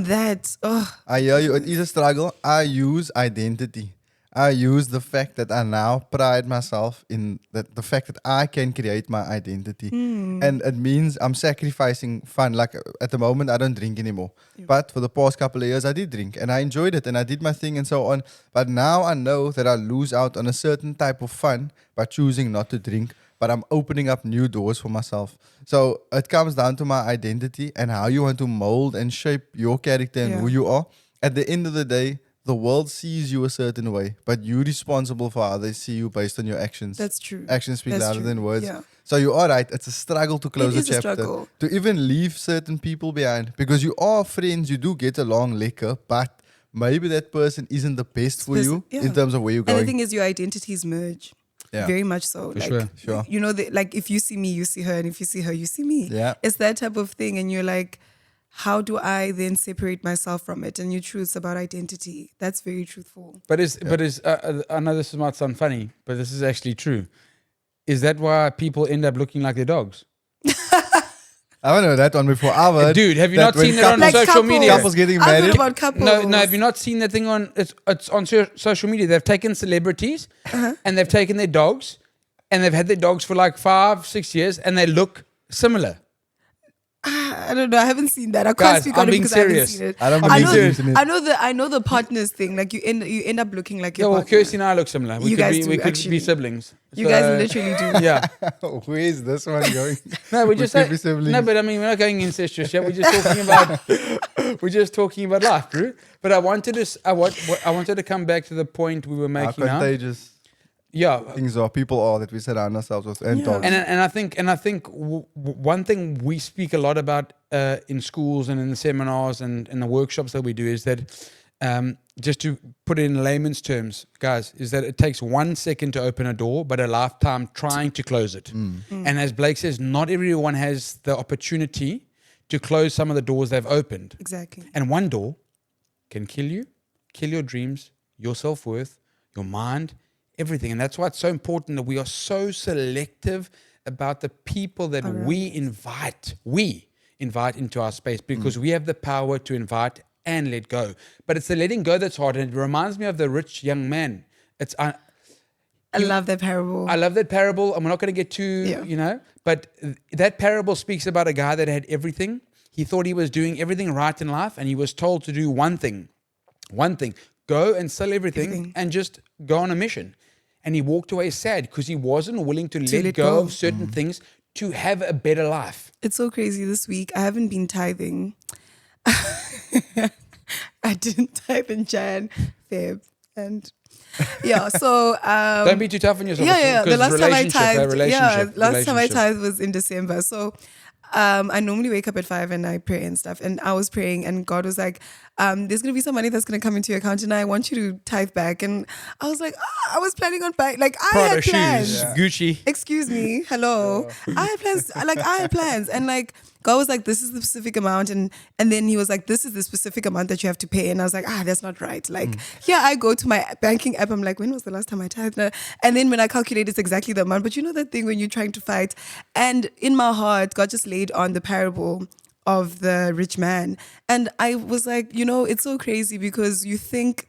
that's, I hear you. It is a struggle. I use identity. I use the fact that I now pride myself in the fact that I can create my identity. And it means I'm sacrificing fun. Like at the moment, I don't drink anymore. But for the past couple of years, I did drink and I enjoyed it and I did my thing and so on. But now I know that I lose out on a certain type of fun by choosing not to drink. But I'm opening up new doors for myself. So it comes down to my identity and how you want to mold and shape your character and who you are. At the end of the day, the world sees you a certain way, but you're responsible for how they see you based on your actions. That's true. Actions speak That's louder true. than words. Yeah. So you are right. It's a struggle to close It a is a chapter. struggle. To even leave certain people behind. Because you are friends, you do get along lekker, but maybe that person isn't the best for you in terms of where you're going. And the thing is, your identities merge. Yeah. Very much so. For like, sure. Like if you see me, you see her, and if you see her, you see me. Yeah. It's that type of thing. And you're like, how do I then separate myself from it? And your truth's about identity. That's very truthful. But I know this might sound funny, but this is actually true. Is that why people end up looking like their dogs? I haven't heard that one before. I've heard Dude, have you that not seen when it on Like social couples. media? couples getting I've heard married. about couples. No, have you not seen that thing on? It's on social media. They've taken celebrities and they've taken their dogs, and they've had their dogs for like 5-6 years, and they look similar. I don't know. I haven't seen that. I can't Guys, speak I'm on it being because serious. I haven't seen it. I don't I believe know, the internet. I know the partners thing. Like you end up looking like Yeah, your well, partner. Kirsty and I look similar. You guys do, we could actually. be siblings. You guys literally do. Yeah. Where is this one going? No, We could be siblings. no, but I mean, we're not going incestuous yet. We're just talking about life, bro. But I wanted to come back to the point we were How making now. contagious Yeah, things are. People are that we surround ourselves with and Yeah. dogs. and I think one thing we speak a lot about in schools and in the seminars and in the workshops that we do is that just to put it in layman's terms, guys, is that it takes 1 second to open a door, but a lifetime trying to close it. And as Blake says, not everyone has the opportunity to close some of the doors they've opened. Exactly. And one door can kill you, kill your dreams, your self-worth, your mind, everything. And that's why it's so important that we are so selective about the people that we invite into our space, because we have the power to invite and let go. But it's the letting go that's hard. And it reminds me of the rich young man. I love that parable. I love that parable, and we're not going to get too, but that parable speaks about a guy that had everything. He thought he was doing everything right in life, and he was told to do one thing, go and sell everything and just go on a mission. And he walked away sad because he wasn't willing to let go of certain things to have a better life. It's so crazy this week. I haven't been tithing. I didn't tithe in Jan, Feb, and so Don't be too tough on yourself. Yeah. The last time I tithed, last time I tithed was in December. So I normally wake up at 5 and I pray and stuff. And I was praying and God was like, there's going to be some money that's going to come into your account and I want you to tithe back. And I was like, I was planning on buying, like I Prada had plans. shoes, Gucci. Excuse me, hello. I had plans. And like, God was like, this is the specific amount. And then he was like, this is the specific amount that you have to pay. And I was like, that's not right. Like, here I go to my banking app. I'm like, when was the last time I tithed? And then when I calculate, it's exactly the amount. But you know that thing when you're trying to fight? And in my heart, God just laid on the parable of the rich man. And I was like, it's so crazy because you think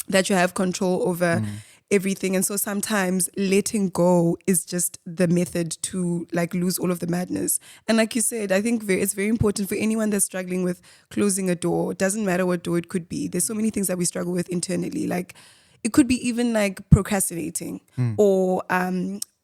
that you have control over everything. And so sometimes letting go is just the method to like lose all of the madness. And like you said, I think it's very important for anyone that's struggling with closing a door. It doesn't matter what door it could be. There's so many things that we struggle with internally. Like it could be even like procrastinating or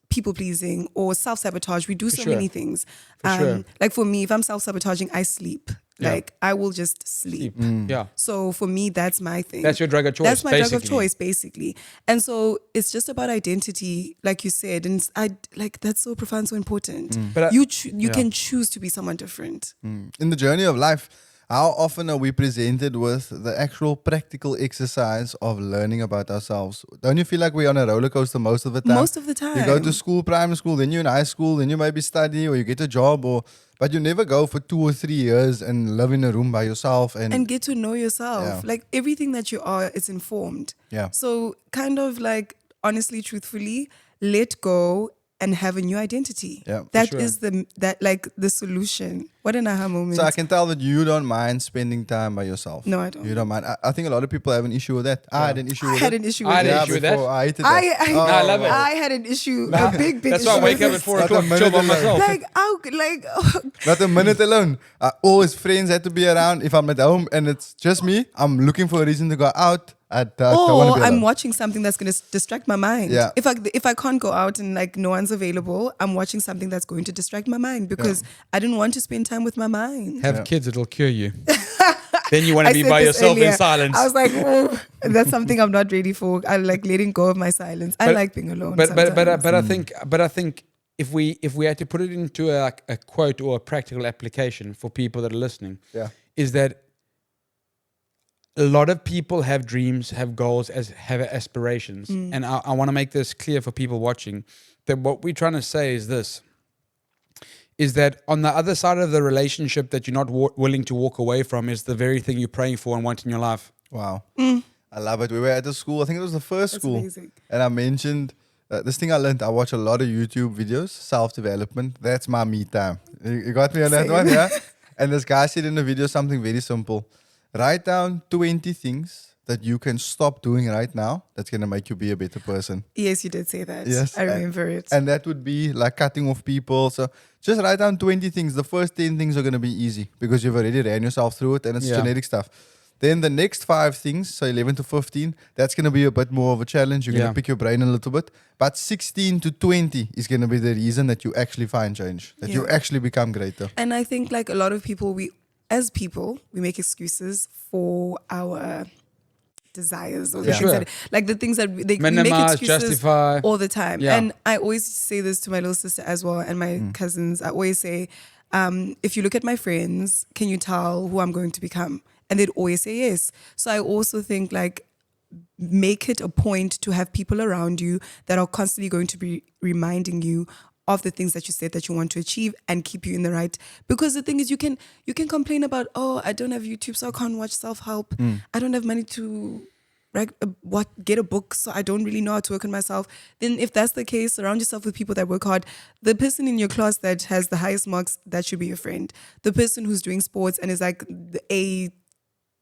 people pleasing or self-sabotage. We do so many things. Like for me, if I'm self-sabotaging, I sleep. Like I will just sleep. Yeah. So for me, that's my thing. That's your drug of choice. That's my drug of choice, basically. And so it's just about identity, like you said, and I like that's so profound, so important. But you can choose to be someone different. In the journey of life, how often are we presented with the actual practical exercise of learning about ourselves? Don't you feel like we're on a roller coaster most of the time? Most of the time. You go to school, primary school, then you're in high school, then you maybe study or you get a job, but you never go for 2 or 3 years and live in a room by yourself and get to know yourself. Yeah. Like everything that you are is informed. Yeah. So kind of like honestly, truthfully, let go and have a new identity. Yeah, for That is the solution. What an aha moment. So I can tell that you don't mind spending time by yourself. No, I don't. You don't mind. I think a lot of people have an issue with that. I had an issue I with had it. an issue I with had an it. issue with that. Before, I hated that. No, I love it. I had an issue, a big That's issue. why I wake up with at 4 Not a o'clock, chill by minute myself. like, Not a minute alone. Always friends had to be around. If I'm at home and it's just me, I'm looking for a reason to go out. I don't want to or be I'm alone. watching something that's going to distract my mind. Yeah. If I can't go out and like no one's available, I'm watching something that's going to distract my mind because I didn't want to spend time with my mind. Have kids, it'll cure you. Then you want to I be said by this yourself earlier. in silence. I was like, oh, that's something I'm not ready for. I like letting go of my silence. I like being alone. But sometimes. I think if we had to put it into a quote or a practical application for people that are listening, is that a lot of people have dreams, have goals, have aspirations, and I want to make this clear for people watching that what we're trying to say is this: is that on the other side of the relationship that you're not willing to walk away from is the very thing you're praying for and want in your life. Wow. I love it. We were at the school. I think it was the first That's school. amazing. And I mentioned this thing I learned. I watch a lot of YouTube videos, self-development. That's my me time. You got me on that Same. one, yeah? And this guy said in the video something very simple. Write down 20 things that you can stop doing right now that's going to make you be a better person. Yes, you did say that. Yes. I remember it. And that would be like cutting off people. So just write down 20 things. The first 10 things are going to be easy because you've already ran yourself through it and it's genetic stuff. Then the next 5 things, so 11 to 15, that's going to be a bit more of a challenge. You're going to pick your brain a little bit. But 16 to 20 is going to be the reason that you actually find change, that you actually become greater. And I think like a lot of people, as people, we make excuses for our desires or the things that, like the things that we make Minimize, excuses justify. all the time. Yeah. And I always say this to my little sister as well and my cousins. I always say, if you look at my friends, can you tell who I'm going to become? And they'd always say yes. So I also think like make it a point to have people around you that are constantly going to be reminding you of the things that you said that you want to achieve and keep you in the right. Because the thing is, you can complain about, oh, I don't have YouTube, so I can't watch self-help. I don't have money to get a book, so I don't really know how to work on myself. Then if that's the case, surround yourself with people that work hard. The person in your class that has the highest marks, that should be your friend. The person who's doing sports and is like the A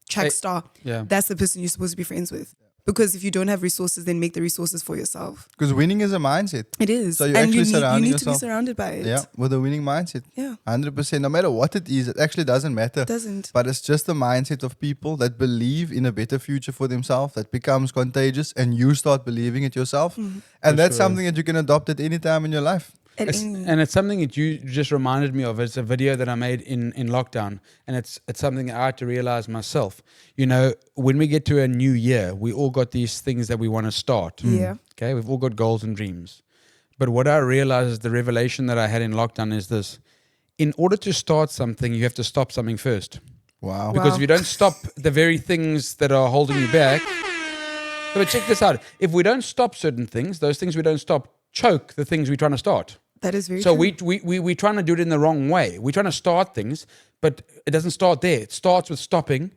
track star, that's the person you're supposed to be friends with. Because if you don't have resources, then make the resources for yourself. Because winning is a mindset. It is. So you and actually you need surrounding to be yourself. surrounded by it. Yeah, with a winning mindset. Yeah. 100%. No matter what it is, it actually doesn't matter. It doesn't. But it's just the mindset of people that believe in a better future for themselves that becomes contagious and you start believing it yourself. And that's something that you can adopt at any time in your life. And it's something that you just reminded me of. It's a video that I made in lockdown, and it's something I had to realize myself. You know, when we get to a new year, we all got these things that we want to start. Yeah. Okay, we've all got goals and dreams. But what I realized is the revelation that I had in lockdown is this: in order to start something, you have to stop something first. Wow. Because if you don't stop the very things that are holding you back, but check this out: if we don't stop certain things, those things we don't stop choke the things we're trying to start. That is very So true. we're trying to do it in the wrong way. We're trying to start things, but it doesn't start there. It starts with stopping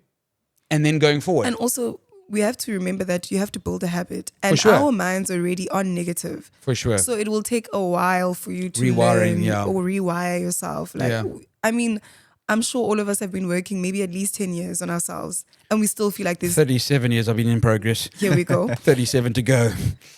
and then going forward. And also, we have to remember that you have to build a habit. And sure. our minds already are negative. For sure. So it will take a while for you to Rewiring, learn yeah. or rewire yourself. Like, Yeah. I mean, I'm sure all of us have been working maybe at least 10 years on ourselves, and we still feel like this. 37 years I've been in progress. Here we go. 37 to go.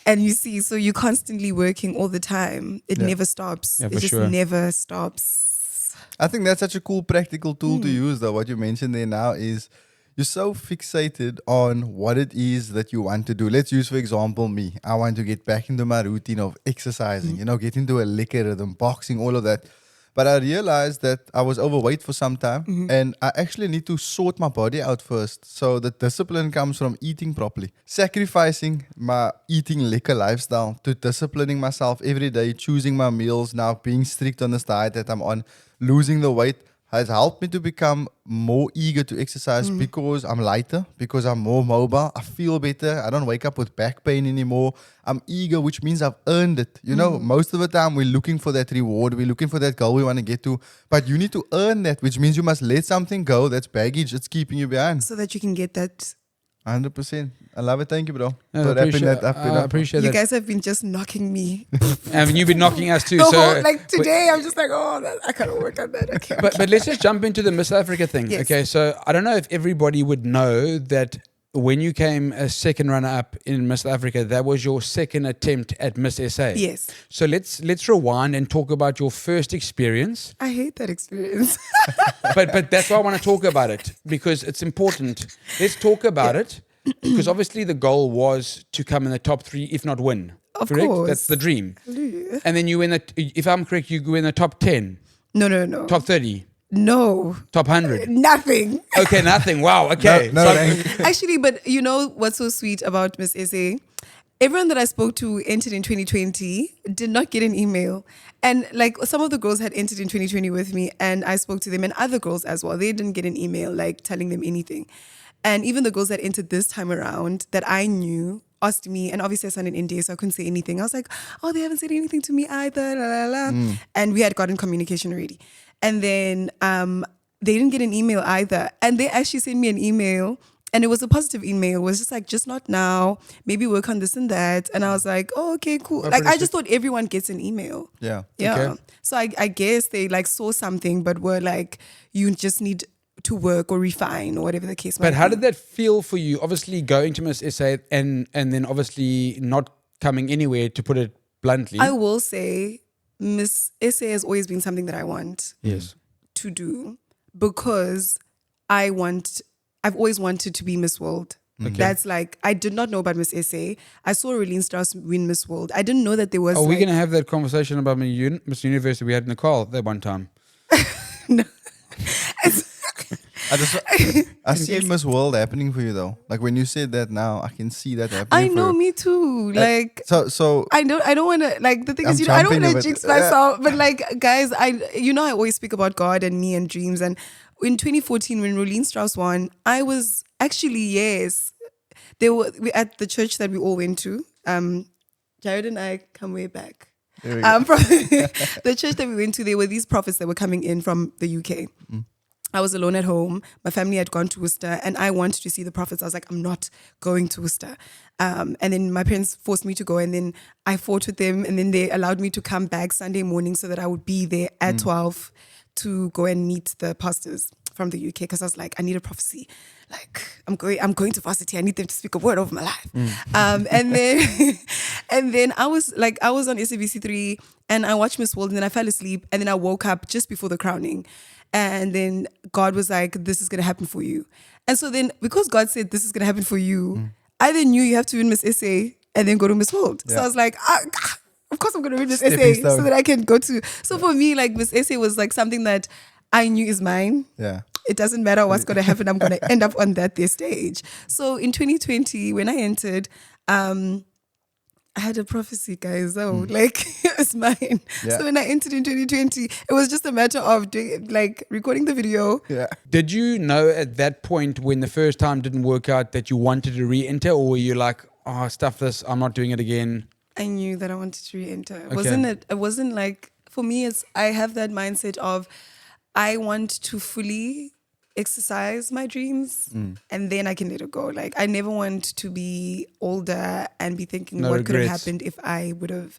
And you see, so you're constantly working all the time. It never stops. Yeah, it for just sure. never stops. I think that's such a cool practical tool to use, though. What you mentioned there now is you're so fixated on what it is that you want to do. Let's use, for example, me. I want to get back into my routine of exercising, get into a lekker rhythm, boxing, all of that. But I realized that I was overweight for some time and I actually need to sort my body out first. So the discipline comes from eating properly. Sacrificing my eating lekker lifestyle to disciplining myself every day, choosing my meals now, being strict on this diet that I'm on, losing the weight has helped me to become more eager to exercise because I'm lighter, because I'm more mobile. I feel better. I don't wake up with back pain anymore. I'm eager, which means I've earned it. Most of the time we're looking for that reward. We're looking for that goal we want to get to. But you need to earn that, which means you must let something go. That's baggage. It's keeping you behind. So that you can get that. 100%. I love it. Thank you, bro. No, For I wrapping appreciate, that up. I appreciate You that. guys have been just knocking me. And you've been knocking us too. The So whole, like today, I'm just like, I can't work on that. Okay. But let's just jump into the Miss Africa thing. Yes. Okay, so I don't know if everybody would know that when you came a second runner-up in Miss Africa, that was your second attempt at Miss SA. Yes. So let's rewind and talk about your first experience. I hate that experience. But that's why I want to talk about it because it's important. Let's talk about it because obviously the goal was to come in the top 3, if not win. Of correct? course. That's the dream. Hallelujah. And then you win if I'm correct, you go in the top 10, No. top 30, No. top 100. Nothing. Okay, nothing. Wow. Okay. No, So- thank- Actually, but you know what's so sweet about Miss SA? Everyone that I spoke to entered in 2020 did not get an email. And like some of the girls had entered in 2020 with me and I spoke to them and other girls as well. They didn't get an email like telling them anything. And even the girls that entered this time around that I knew asked me, and obviously I signed an NDA, so I couldn't say anything. I was like, oh, they haven't said anything to me either, la, la, la. And we had gotten communication already. And then they didn't get an email either. And they actually sent me an email and it was a positive email. It was just like, just not now, maybe work on this and that. And I was like, oh, okay, cool. Like I just thought everyone gets an email. Yeah. Yeah. Okay. So I guess they like saw something, but were like, you just need to work or refine or whatever the case might But be. how did that feel for you? Obviously going to Miss SA and then obviously not coming anywhere, to put it bluntly. I will say Miss SA has always been something that I want Yes. to do because I've always wanted to be Miss World. Okay. That's like, I did not know about Miss SA. I saw Rolene Strauss win Miss World. I didn't know that there was Are we like, going to have that conversation about Miss Universe that we had in the car that one time? I see Miss World happening for you though. Like when you said that now, I can see that happening. I for know, you. me too. Like, So I don't want to, like, the thing I'm is, I don't jumping want a to bit. jinx myself, but like, guys, I always speak about God and me and dreams. And in 2014, when Rolene Strauss won, I was actually, yes, we at the church that we all went to. Jared and I come way back. there we go. From the church that we went to, there were these prophets that were coming in from the UK. I was alone at home. My family had gone to Worcester and I wanted to see the prophets. I was like, I'm not going to Worcester. And then my parents forced me to go and then I fought with them and then they allowed me to come back Sunday morning so that I would be there at 12 to go and meet the pastors from the UK because I was like, I need a prophecy. Like, I'm going to varsity. I need them to speak a word over my life. And then I was on SABC3 and I watched Miss World and then I fell asleep and then I woke up just before the crowning. And then God was like, this is going to happen for you. And so then because God said this is going to happen for you, I then knew you have to win Miss SA and then go to Miss World. So Yeah. I was like, of course I'm going to win Miss Stepping SA stone. so that I can go to. So for me, like Miss SA was like something that I knew is mine. Yeah. It doesn't matter what's going to happen. I'm going to end up on that their stage. So in 2020, when I entered, I had a prophecy, guys. Oh, like it's mine. Yeah. So when I entered in 2020, it was just a matter of doing, like recording the video. Yeah. Did you know at that point when the first time didn't work out that you wanted to re-enter, or were you like, oh, stuff this, I'm not doing it again? I knew that I wanted to re-enter. Okay. It wasn't like, for me, I have that mindset of I want to fully exercise my dreams and then I can let it go. Like I never want to be older and be thinking No what could have regrets. happened if I would have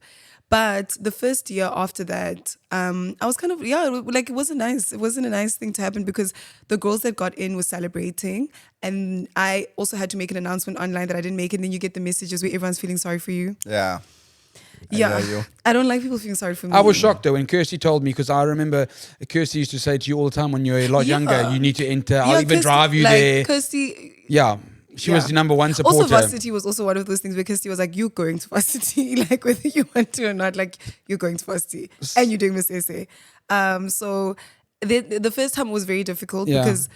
But the first year after that, I was kind of, like it wasn't nice. It wasn't a nice thing to happen because the girls that got in were celebrating. And I also had to make an announcement online that I didn't make it. And then you get the messages where everyone's feeling sorry for you. Yeah. Yeah. hear you. I don't like people feeling sorry for me. I was shocked though when Kirsty told me, because I remember Kirsty used to say to you all the time when you were a lot younger, you need to enter. I'll even Kirsty, drive you like, there. Kirsty, Yeah. She was the number one supporter. Also, varsity was also one of those things where Kirsty was like, "You're going to varsity, like whether you want to or not, like you're going to varsity, and you're doing Miss SA." So the first time was very difficult because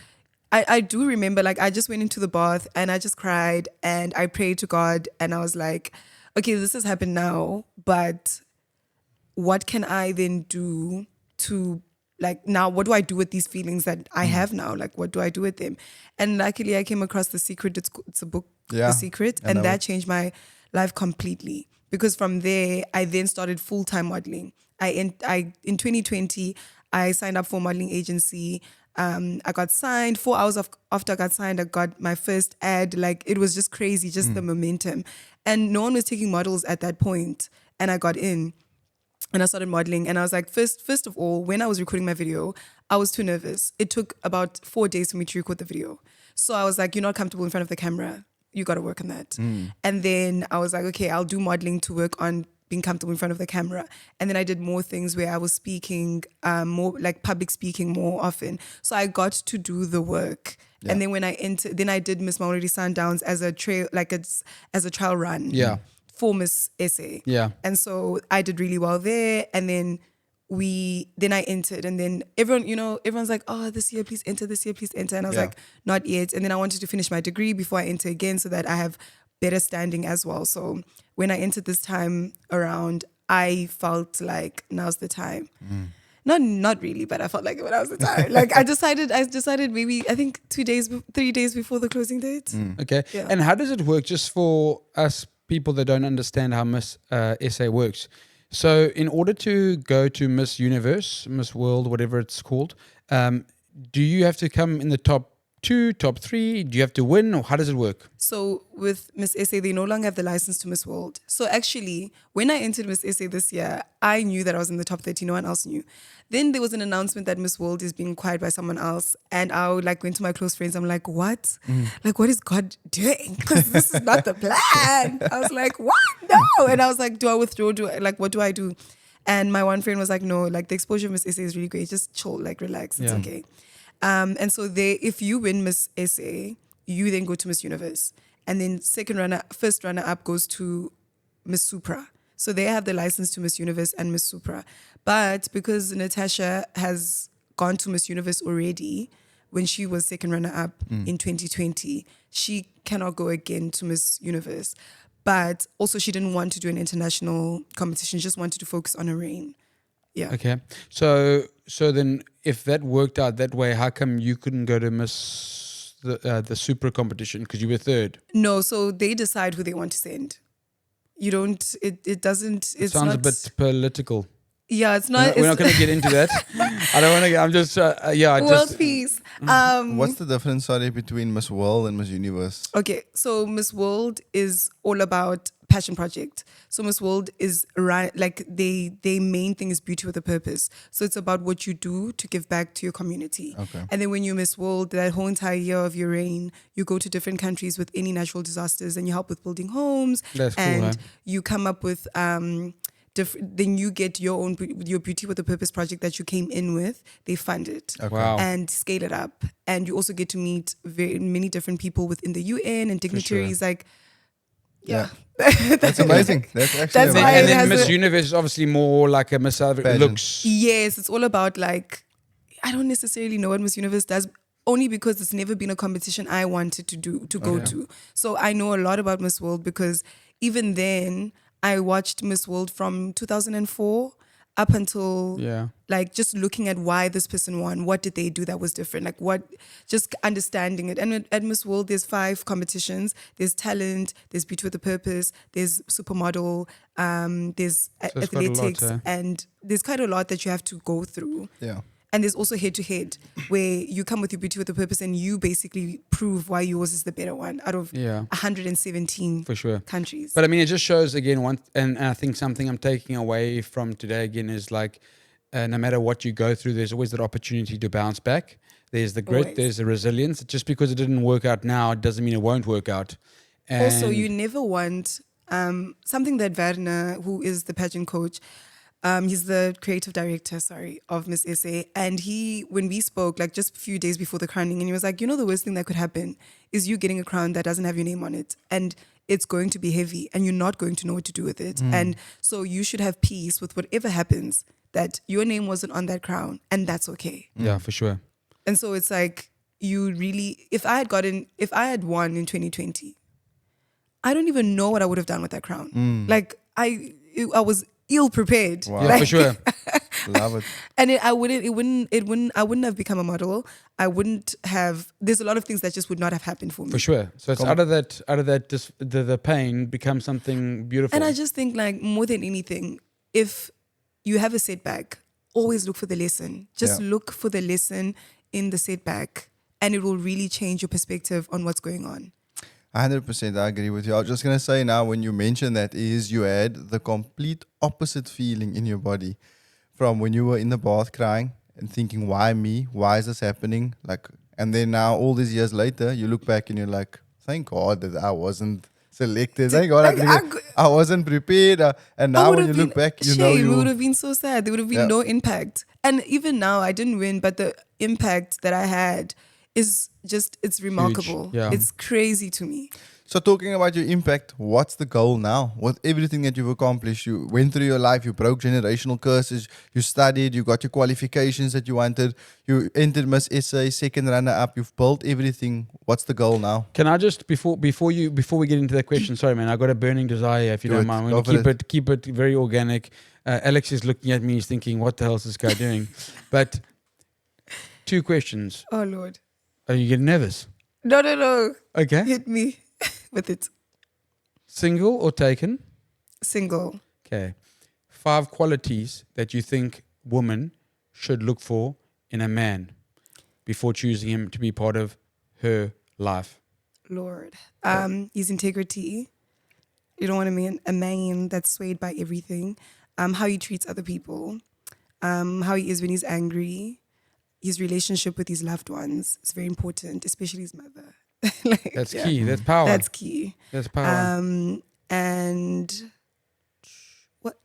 I do remember, like, I just went into the bath and I just cried and I prayed to God and I was like, "Okay, this has happened now, but what can I then do to?" Like, now, what do I do with these feelings that I have now? Like, what do I do with them? And luckily, I came across The Secret. It's a book, The Secret. And that changed my life completely. Because from there, I then started full-time modeling. In 2020, I signed up for a modeling agency. I got signed. 4 hours after I got signed, I got my first ad. Like, it was just crazy, just the momentum. And no one was taking models at that point. And I got in. And I started modeling, and I was like, first of all, when I was recording my video, I was too nervous. It took about 4 days for me to record the video. So I was like, "You're not comfortable in front of the camera. You got to work on that." And then I was like, "Okay, I'll do modeling to work on being comfortable in front of the camera." And then I did more things where I was speaking, more like public speaking more often. So I got to do the work. Yeah. And then when I entered, then I did Miss Maori Sundowns as a trail, like as a trial run. Yeah. For Miss SA. Yeah. And so I did really well there. And then I entered, and then everyone's like, "Oh, this year, please enter, this year, please enter." And I was like, "Not yet." And then I wanted to finish my degree before I enter again so that I have better standing as well. So when I entered this time around, I felt like now's the time. Not really, but I felt like when I was the time. Like I decided maybe, I think 3 days before the closing date. Okay. Yeah. And how does it work, just for us people that don't understand how Miss SA works? So in order to go to Miss Universe, Miss World, whatever it's called, do you have to come in the top 2, top 3? Do you have to win, or how does it work? So with Miss SA, they no longer have the license to Miss World. So actually, when I entered Miss SA this year, I knew that I was in the top 30. No one else knew. Then there was an announcement that Miss World is being acquired by someone else. And I went to my close friends. I'm like, "What? Like, what is God doing? Because this is not the plan." I was like, "What? No." And I was like, "Do I withdraw? What do I do?" And my one friend was like, "No, like the exposure of Miss SA is really great. Just chill, like relax. It's okay." And so if you win Miss SA, you then go to Miss Universe. And then first runner up goes to Miss Supra. So they have the license to Miss Universe and Miss Supra. But because Natasha has gone to Miss Universe already, when she was second runner up in 2020, she cannot go again to Miss Universe. But also she didn't want to do an international competition. She just wanted to focus on her reign. Yeah. Okay. So then if that worked out that way, how come you couldn't go to Miss the Super competition, because you were third? No, so they decide who they want to send. You don't, it doesn't, It it's sounds not, a bit political. Yeah, it's not. We're not going to get into that. I don't want to. I'm just. World peace. What's the difference, sorry, between Miss World and Miss Universe? Okay, so Miss World is all about passion project. So Miss World is like they main thing is beauty with a purpose. So it's about what you do to give back to your community. Okay. And then when you Miss World, that whole entire year of your reign, you go to different countries with any natural disasters and you help with building homes. That's cool, and huh? you come up with then you get your own your beauty with a purpose project that you came in with. They fund it. Okay. Wow. And scale it up. And you also get to meet very many different people within the UN and dignitaries. Like, yeah. That's amazing. That's actually That's amazing. why And it then has Miss a- Universe is obviously more like a Miss Pageant. looks. Yes, it's all about like, I don't necessarily know what Miss Universe does, only because it's never been a competition I wanted to go to. So I know a lot about Miss World because even then I watched Miss World from 2004 up until like just looking at why this person won. What did they do that was different? Like what, just understanding it. And at Miss World, there's 5 competitions. There's talent, there's beauty with a purpose, there's supermodel, there's it's quite a lot, athletics, eh? and there's quite a lot that you have to go through. Yeah. And there's also head to head, where you come with your beauty with a purpose and you basically prove why yours is the better one out of 117 for sure countries. But I mean, it just shows again one, and I think something I'm taking away from today again is like, no matter what you go through, there's always that opportunity to bounce back. There's the grit, Always. there's the resilience. Just because it didn't work out now, it doesn't mean it won't work out. And Also, you never want something that Werner, who is the pageant coach, he's the creative director, of Miss SA. And when we spoke, like just a few days before the crowning, and he was like, the worst thing that could happen is you getting a crown that doesn't have your name on it. And it's going to be heavy and you're not going to know what to do with it. And so you should have peace with whatever happens, that your name wasn't on that crown, and that's okay. Yeah, for sure. And so it's like, if I had won in 2020, I don't even know what I would have done with that crown. Like I was ill prepared. Wow. Yeah, Like, for sure. Love it. And I wouldn't have become a model. There's a lot of things that just would not have happened for me. For sure. So it's out of that, the pain becomes something beautiful. And I just think, like, more than anything, if you have a setback, always look for the lesson. Just look for the lesson in the setback, and it will really change your perspective on what's going on. 100%, I agree with you. I was just going to say now, when you mentioned that, is you had the complete opposite feeling in your body from when you were in the bath crying and thinking, why me? Why is this happening? Like, and then now, all these years later, you look back and you're like, thank God that I wasn't selected. Thank God I wasn't prepared. And now when you look back, you know It you... would have been so sad. There would have been no impact. And even now, I didn't win, but the impact that I had is just, it's remarkable. Yeah. It's crazy to me. So talking about your impact, what's the goal now? With everything that you've accomplished, you went through your life, you broke generational curses, you studied, you got your qualifications that you wanted, you entered Miss SA, second runner-up, you've built everything. What's the goal now? Can I just, before we get into that question, sorry man, I got a burning desire, if you don't mind. I'm going to keep it very organic. Alex is looking at me, he's thinking, what the hell is this guy doing? But 2 questions. Oh, Lord. Are you getting nervous? No. Okay. Hit me with it. Single or taken? Single. Okay. 5 qualities that you think women should look for in a man before choosing him to be part of her life. Lord. His integrity. You don't want a man that's swayed by everything. How he treats other people. How he is when he's angry. His relationship with his loved ones is very important, especially his mother. That's key. That's power. That's key. That's power. And what?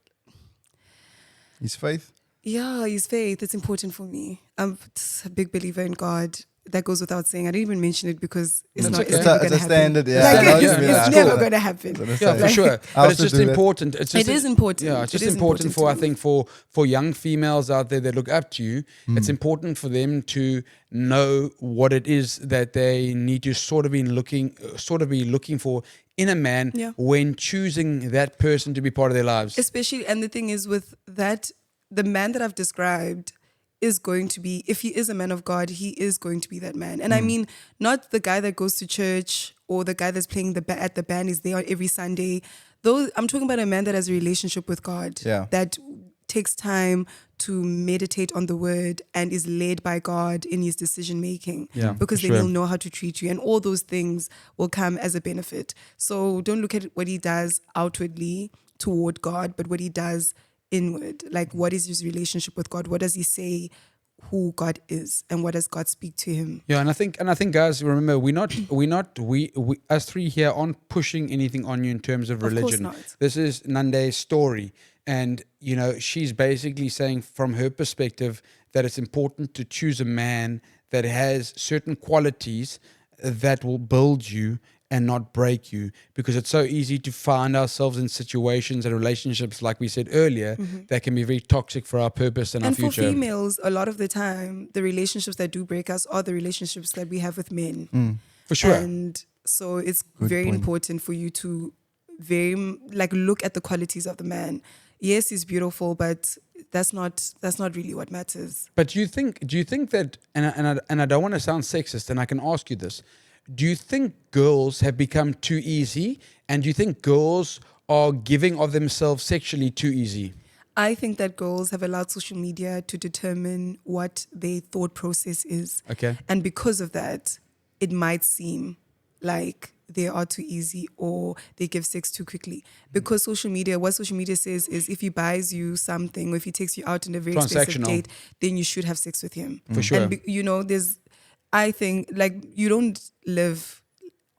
His faith? Yeah, his faith. It's important for me. I'm a big believer in God. That goes without saying. I didn't even mention it because it's That's not. okay. It's never It's going a to happen. standard, yeah. Like, Yeah, it's never going to happen. Yeah, for sure. But it's just important. It's just It is important. Yeah, it's It just is important for, I to me. think, for young females out there that look up to you. It's important for them to know what it is that they need to sort of be looking for in a man when choosing that person to be part of their lives. Especially, and the thing is with that, the man that I've described is going to be, if he is a man of God, he is going to be that man. And I mean, not the guy that goes to church or the guy that's playing at the band is there every Sunday. I'm talking about a man that has a relationship with God, that takes time to meditate on the word and is led by God in his decision making, because then he'll know how to treat you, and all those things will come as a benefit. So don't look at what he does outwardly toward God, but what he does inward. Like, what is his relationship with God? What does he say who God is, and what does God speak to him? Yeah, and I think guys, remember, we us three here aren't pushing anything on you in terms of religion. Of course not. This is Nande's story, and she's basically saying from her perspective that it's important to choose a man that has certain qualities that will build you and not break you, because it's so easy to find ourselves in situations and relationships, like we said earlier, that can be very toxic for our purpose and our future. And for females, a lot of the time, the relationships that do break us are the relationships that we have with men. For sure. And so it's very important for you to look at the qualities of the man. Yes, he's beautiful, but that's not really what matters. But do you think that, and I don't want to sound sexist, and I can ask you this, do you think girls have become too easy, and do you think girls are giving of themselves sexually too easy? I think that girls have allowed social media to determine what their thought process is. Okay. And because of that, it might seem like they are too easy or they give sex too quickly. Because what social media says is if he buys you something or if he takes you out on a very expensive Transactional. date, then you should have sex with him. For sure. And, I think, like, you don't live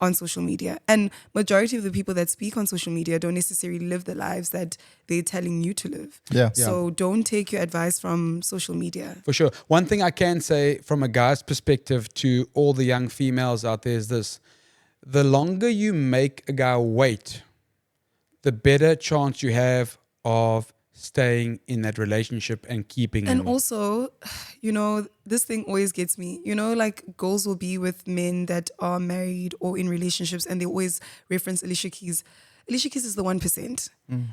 on social media. And majority of the people that speak on social media don't necessarily live the lives that they're telling you to live. Yeah. So don't take your advice from social media. For sure. One thing I can say from a guy's perspective to all the young females out there is this. The longer you make a guy wait, the better chance you have of staying in that relationship and keeping him. And also, this thing always gets me. Like girls will be with men that are married or in relationships and they always reference Alicia Keys. Alicia Keys is the 1%.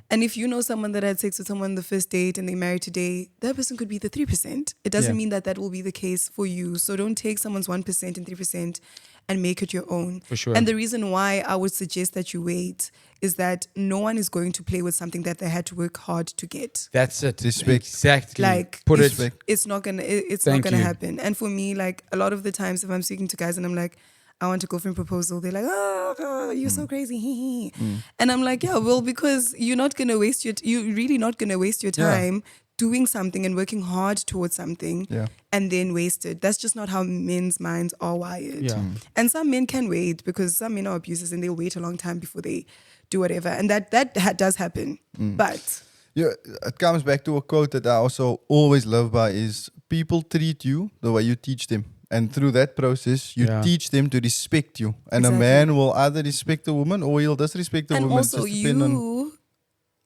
And if you know someone that had sex with someone the first date and they married today, that person could be the 3%. It doesn't mean that will be the case for you. So don't take someone's 1% and 3% and make it your own. For sure. And the reason why I would suggest that you wait is that no one is going to play with something that they had to work hard to get. That's it. Respect. Exactly. Like, Put it. Respect. It's not gonna Thank you. happen. And for me, like a lot of the times if I'm speaking to guys and I'm like, I want a girlfriend proposal, they're like, oh, you're so crazy. And I'm like, yeah, well, because you're really not gonna waste your time doing something and working hard towards something and then waste it. That's just not how men's minds are wired. Yeah. And some men can wait because some men are abusers and they'll wait a long time before they do whatever. And that does happen. But Yeah, it comes back to a quote that I also always live by is people treat you the way you teach them. And through that process, you teach them to respect you. And Exactly. a man will either respect a woman or he'll disrespect a and woman. also just depend on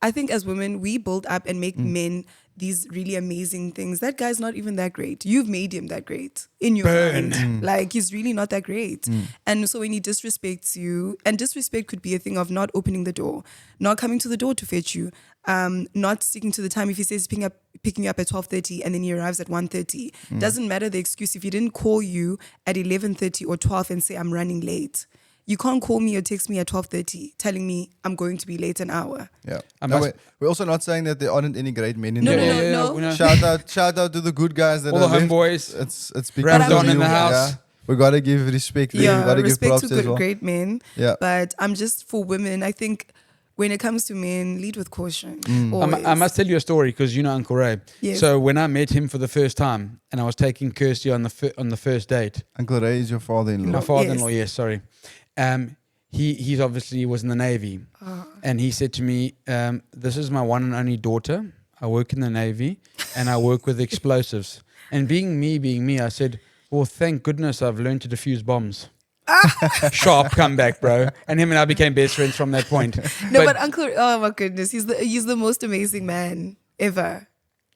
I think as women, we build up and make men these really amazing things. That guy's not even that great. You've made him that great in your mind. Like, he's really not that great. And so when he disrespects you, and disrespect could be a thing of not opening the door, not coming to the door to fetch you, not sticking to the time. If he says picking you up at 12:30 and then he arrives at 1:30, doesn't matter the excuse. If he didn't call you at 11:30 or 12 and say, I'm running late, you can't call me or text me at 12:30 telling me I'm going to be late an hour. Yeah. I No, must- we're also not saying that there aren't any great men in No, the no, world. no, no. we know. Shout out to the good guys that All are the left. homeboys. It's Ramsdon because of in you. the house. Yeah. We gotta give respect. There. We Yeah, gotta give respect props to as well. great men. Yeah. But I'm just, for women, I think when it comes to men, lead with caution. Always. I must tell you a story because you know Uncle Ray. Yes. So when I met him for the first time and I was taking Kirsty on the first date, Uncle Ray is your father-in-law. my father-in-law, yes, sorry. He's obviously was in the Navy, and he said to me, "This is my one and only daughter. I work in the Navy, and I work with explosives." And being me, I said, "Well, thank goodness I've learned to defuse bombs." Sharp comeback, bro. And him and I became best friends from that point. No, but Uncle, oh my goodness, he's the most amazing man ever.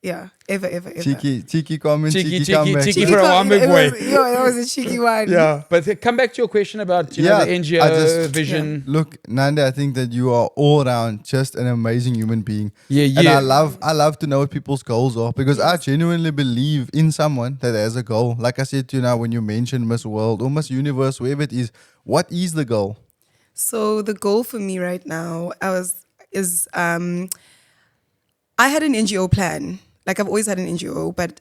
Yeah, ever. Cheeky comment, cheeky comeback. cheeky for a one big boy. That was a cheeky one. Yeah, but come back to your question about the NGO I just- vision. Look, Nande, I think that you are all around just an amazing human being. Yeah. And I love to know what people's goals are because I genuinely believe in someone that has a goal. Like I said to you now, when you mentioned Miss World or Miss Universe, wherever it is, what is the goal? So the goal for me right now, I had an NGO plan. Like, I've always had an NGO, but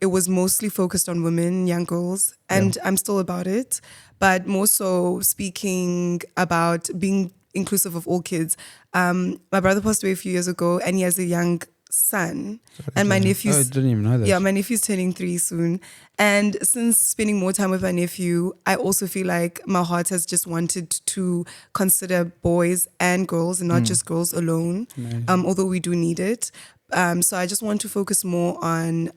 it was mostly focused on women, young girls, and I'm still about it, but more so speaking about being inclusive of all kids. My brother passed away a few years ago, and he has a young son, and my nephew's... I didn't even know that. Yeah, my nephew's turning 3 soon. And since spending more time with my nephew, I also feel like my heart has just wanted to consider boys and girls and not just girls alone, although we do need it. So I just want to focus more on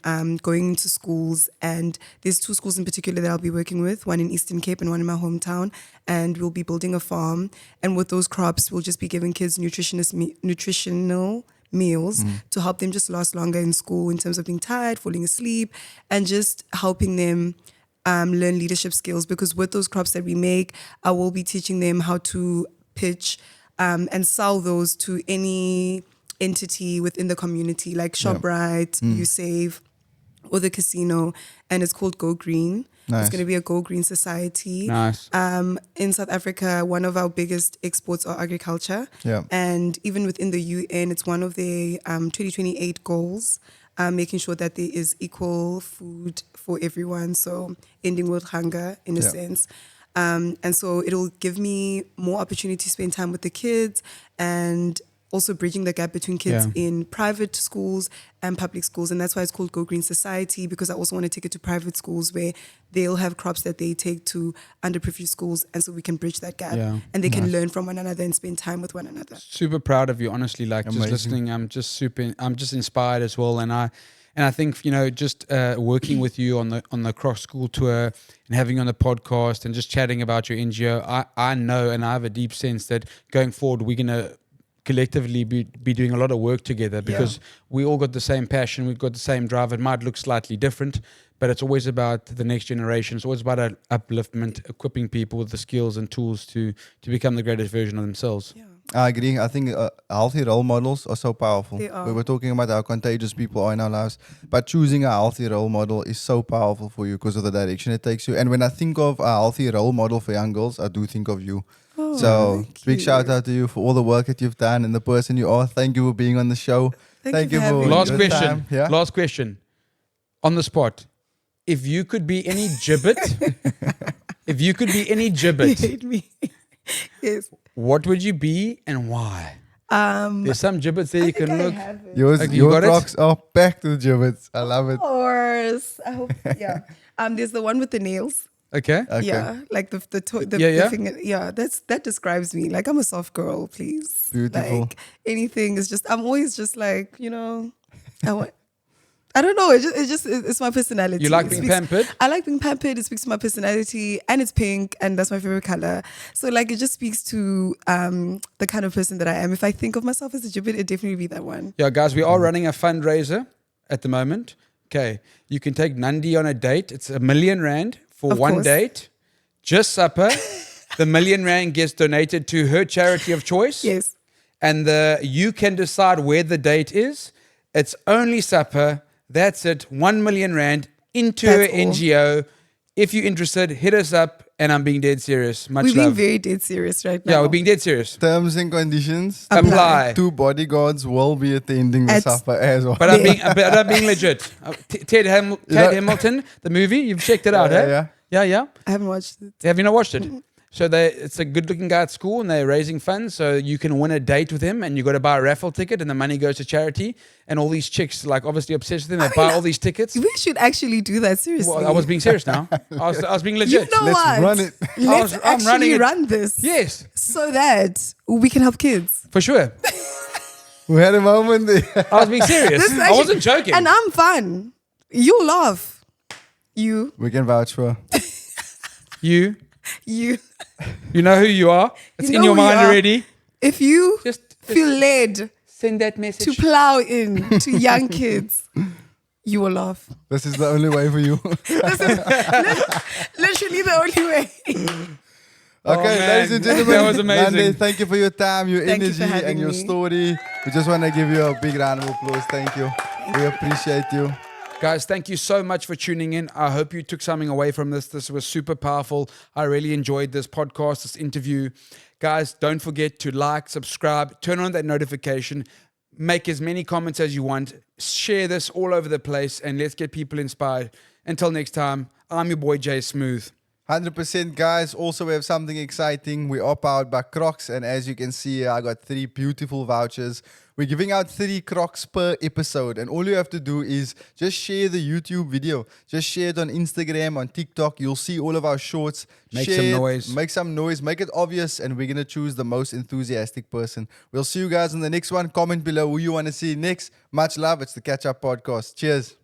going into schools, and there's 2 schools in particular that I'll be working with, one in Eastern Cape and one in my hometown, and we'll be building a farm, and with those crops we'll just be giving kids nutritional meals to help them just last longer in school in terms of being tired, falling asleep, and just helping them learn leadership skills, because with those crops that we make, I will be teaching them how to pitch and sell those to any entity within the community, like ShopRite, USave, or the casino, and it's called Go Green. Nice. It's going to be a Go Green society. Nice. In South Africa, one of our biggest exports are agriculture. Yeah. And even within the UN, it's one of the 2028 goals, making sure that there is equal food for everyone. So ending world hunger in a sense. And so it'll give me more opportunity to spend time with the kids and also bridging the gap between kids in private schools and public schools. And that's why it's called Go Green Society, because I also want to take it to private schools where they'll have crops that they take to underprivileged schools. And so we can bridge that gap and they can learn from one another and spend time with one another. Super proud of you, honestly. Like Amazing. just listening, I'm just inspired as well. And I think, you know, just working with you on the cross school tour and having you on the podcast and just chatting about your NGO, I know and I have a deep sense that going forward, we're going to collectively be doing a lot of work together because we all got the same passion, we've got the same drive. It might look slightly different, but it's always about the next generation. It's always about upliftment, equipping people with the skills and tools to become the greatest version of themselves. Yeah. I agree. I think healthy role models are so powerful. They are. We were talking about how contagious people are in our lives, but choosing a healthy role model is so powerful for you because of the direction it takes you. And when I think of a healthy role model for young girls, I do think of you. Oh, So thank big you. shout out to you for all the work that you've done and the person you are. Thank you for being on the show. Thank you for for having me. Last your question. time. Yeah. Last question. On the spot. If you could be any gibbet, You hate me. Yes. what would you be and why? There's some gibbets there you think can I look. have it. Yours, Okay, you your got it? Crocs are packed with gibbets. I love it. Of course. I hope. Yeah. There's the one with the nails. Okay. Okay. Yeah, like the Yeah. finger. Yeah, that describes me. Like I'm a soft girl, please. Beautiful. Like anything is just. I'm always just like I don't know. It's my personality. You like It being speaks- pampered? I like being pampered. It speaks to my personality, and it's pink, and that's my favorite color. So like, it just speaks to the kind of person that I am. If I think of myself as a gibbet, it'd definitely be that one. Yeah, guys, we are running a fundraiser at the moment. Okay. You can take Nande on a date. It's R1 million for Of one course. date. Just supper. The R1 million gets donated to her charity of choice. Yes. And you can decide where the date is. It's only supper. That's it. R1 million into her That's all. NGO. If you're interested, hit us up. And I'm being dead serious. Much We're being love. very dead serious right now. Yeah, we're being dead serious. Terms and conditions. Apply. 2 bodyguards will be attending the At- supper as well. But I'm being legit. Ted Hamilton, the movie, you've checked it out, eh? Yeah. I haven't watched it. Have you not watched it? So it's a good-looking guy at school, and they're raising funds, so you can win a date with him, and you got to buy a raffle ticket, and the money goes to charity. And all these chicks, like, obviously obsessed with him, they buy all these tickets. We should actually do that seriously. Well, I was being serious now. I was being legit. You know Let's what? run it. Let's I'm actually running it. run this. Yes, So that we can help kids. for sure. We had a moment there. I was being serious. This is I actually- wasn't joking. And I'm fun. You laugh. You. We can vouch for. You You. know who you are. It's You in know your who you mind are. already. If you Just feel led send that to message. plow in to young kids, you will laugh. This is the only way for you. Literally the only way. Okay, man. ladies and gentlemen. That was amazing. Nande, thank you for your time, your Thank you energy, for having and your me. story. We just want to give you a big round of applause. Thank you. We appreciate you. Guys, thank you so much for tuning in. I hope you took something away from this. This was super powerful. I really enjoyed this podcast, this interview. Guys, don't forget to like, subscribe, turn on that notification, make as many comments as you want, share this all over the place, and let's get people inspired. Until next time, I'm your boy Jay Smooth. 100% guys. Also, we have something exciting. We are powered by Crocs, and as you can see, I got 3 beautiful vouchers. We're giving out 3 Crocs per episode, and all you have to do is just share the YouTube video. Just share it on Instagram, on TikTok. You'll see all of our shorts. Make Share some it, noise. Make some noise. Make it obvious, and we're going to choose the most enthusiastic person. We'll see you guys in the next one. Comment below who you want to see next. Much love. It's the Catch Up Podcast. Cheers.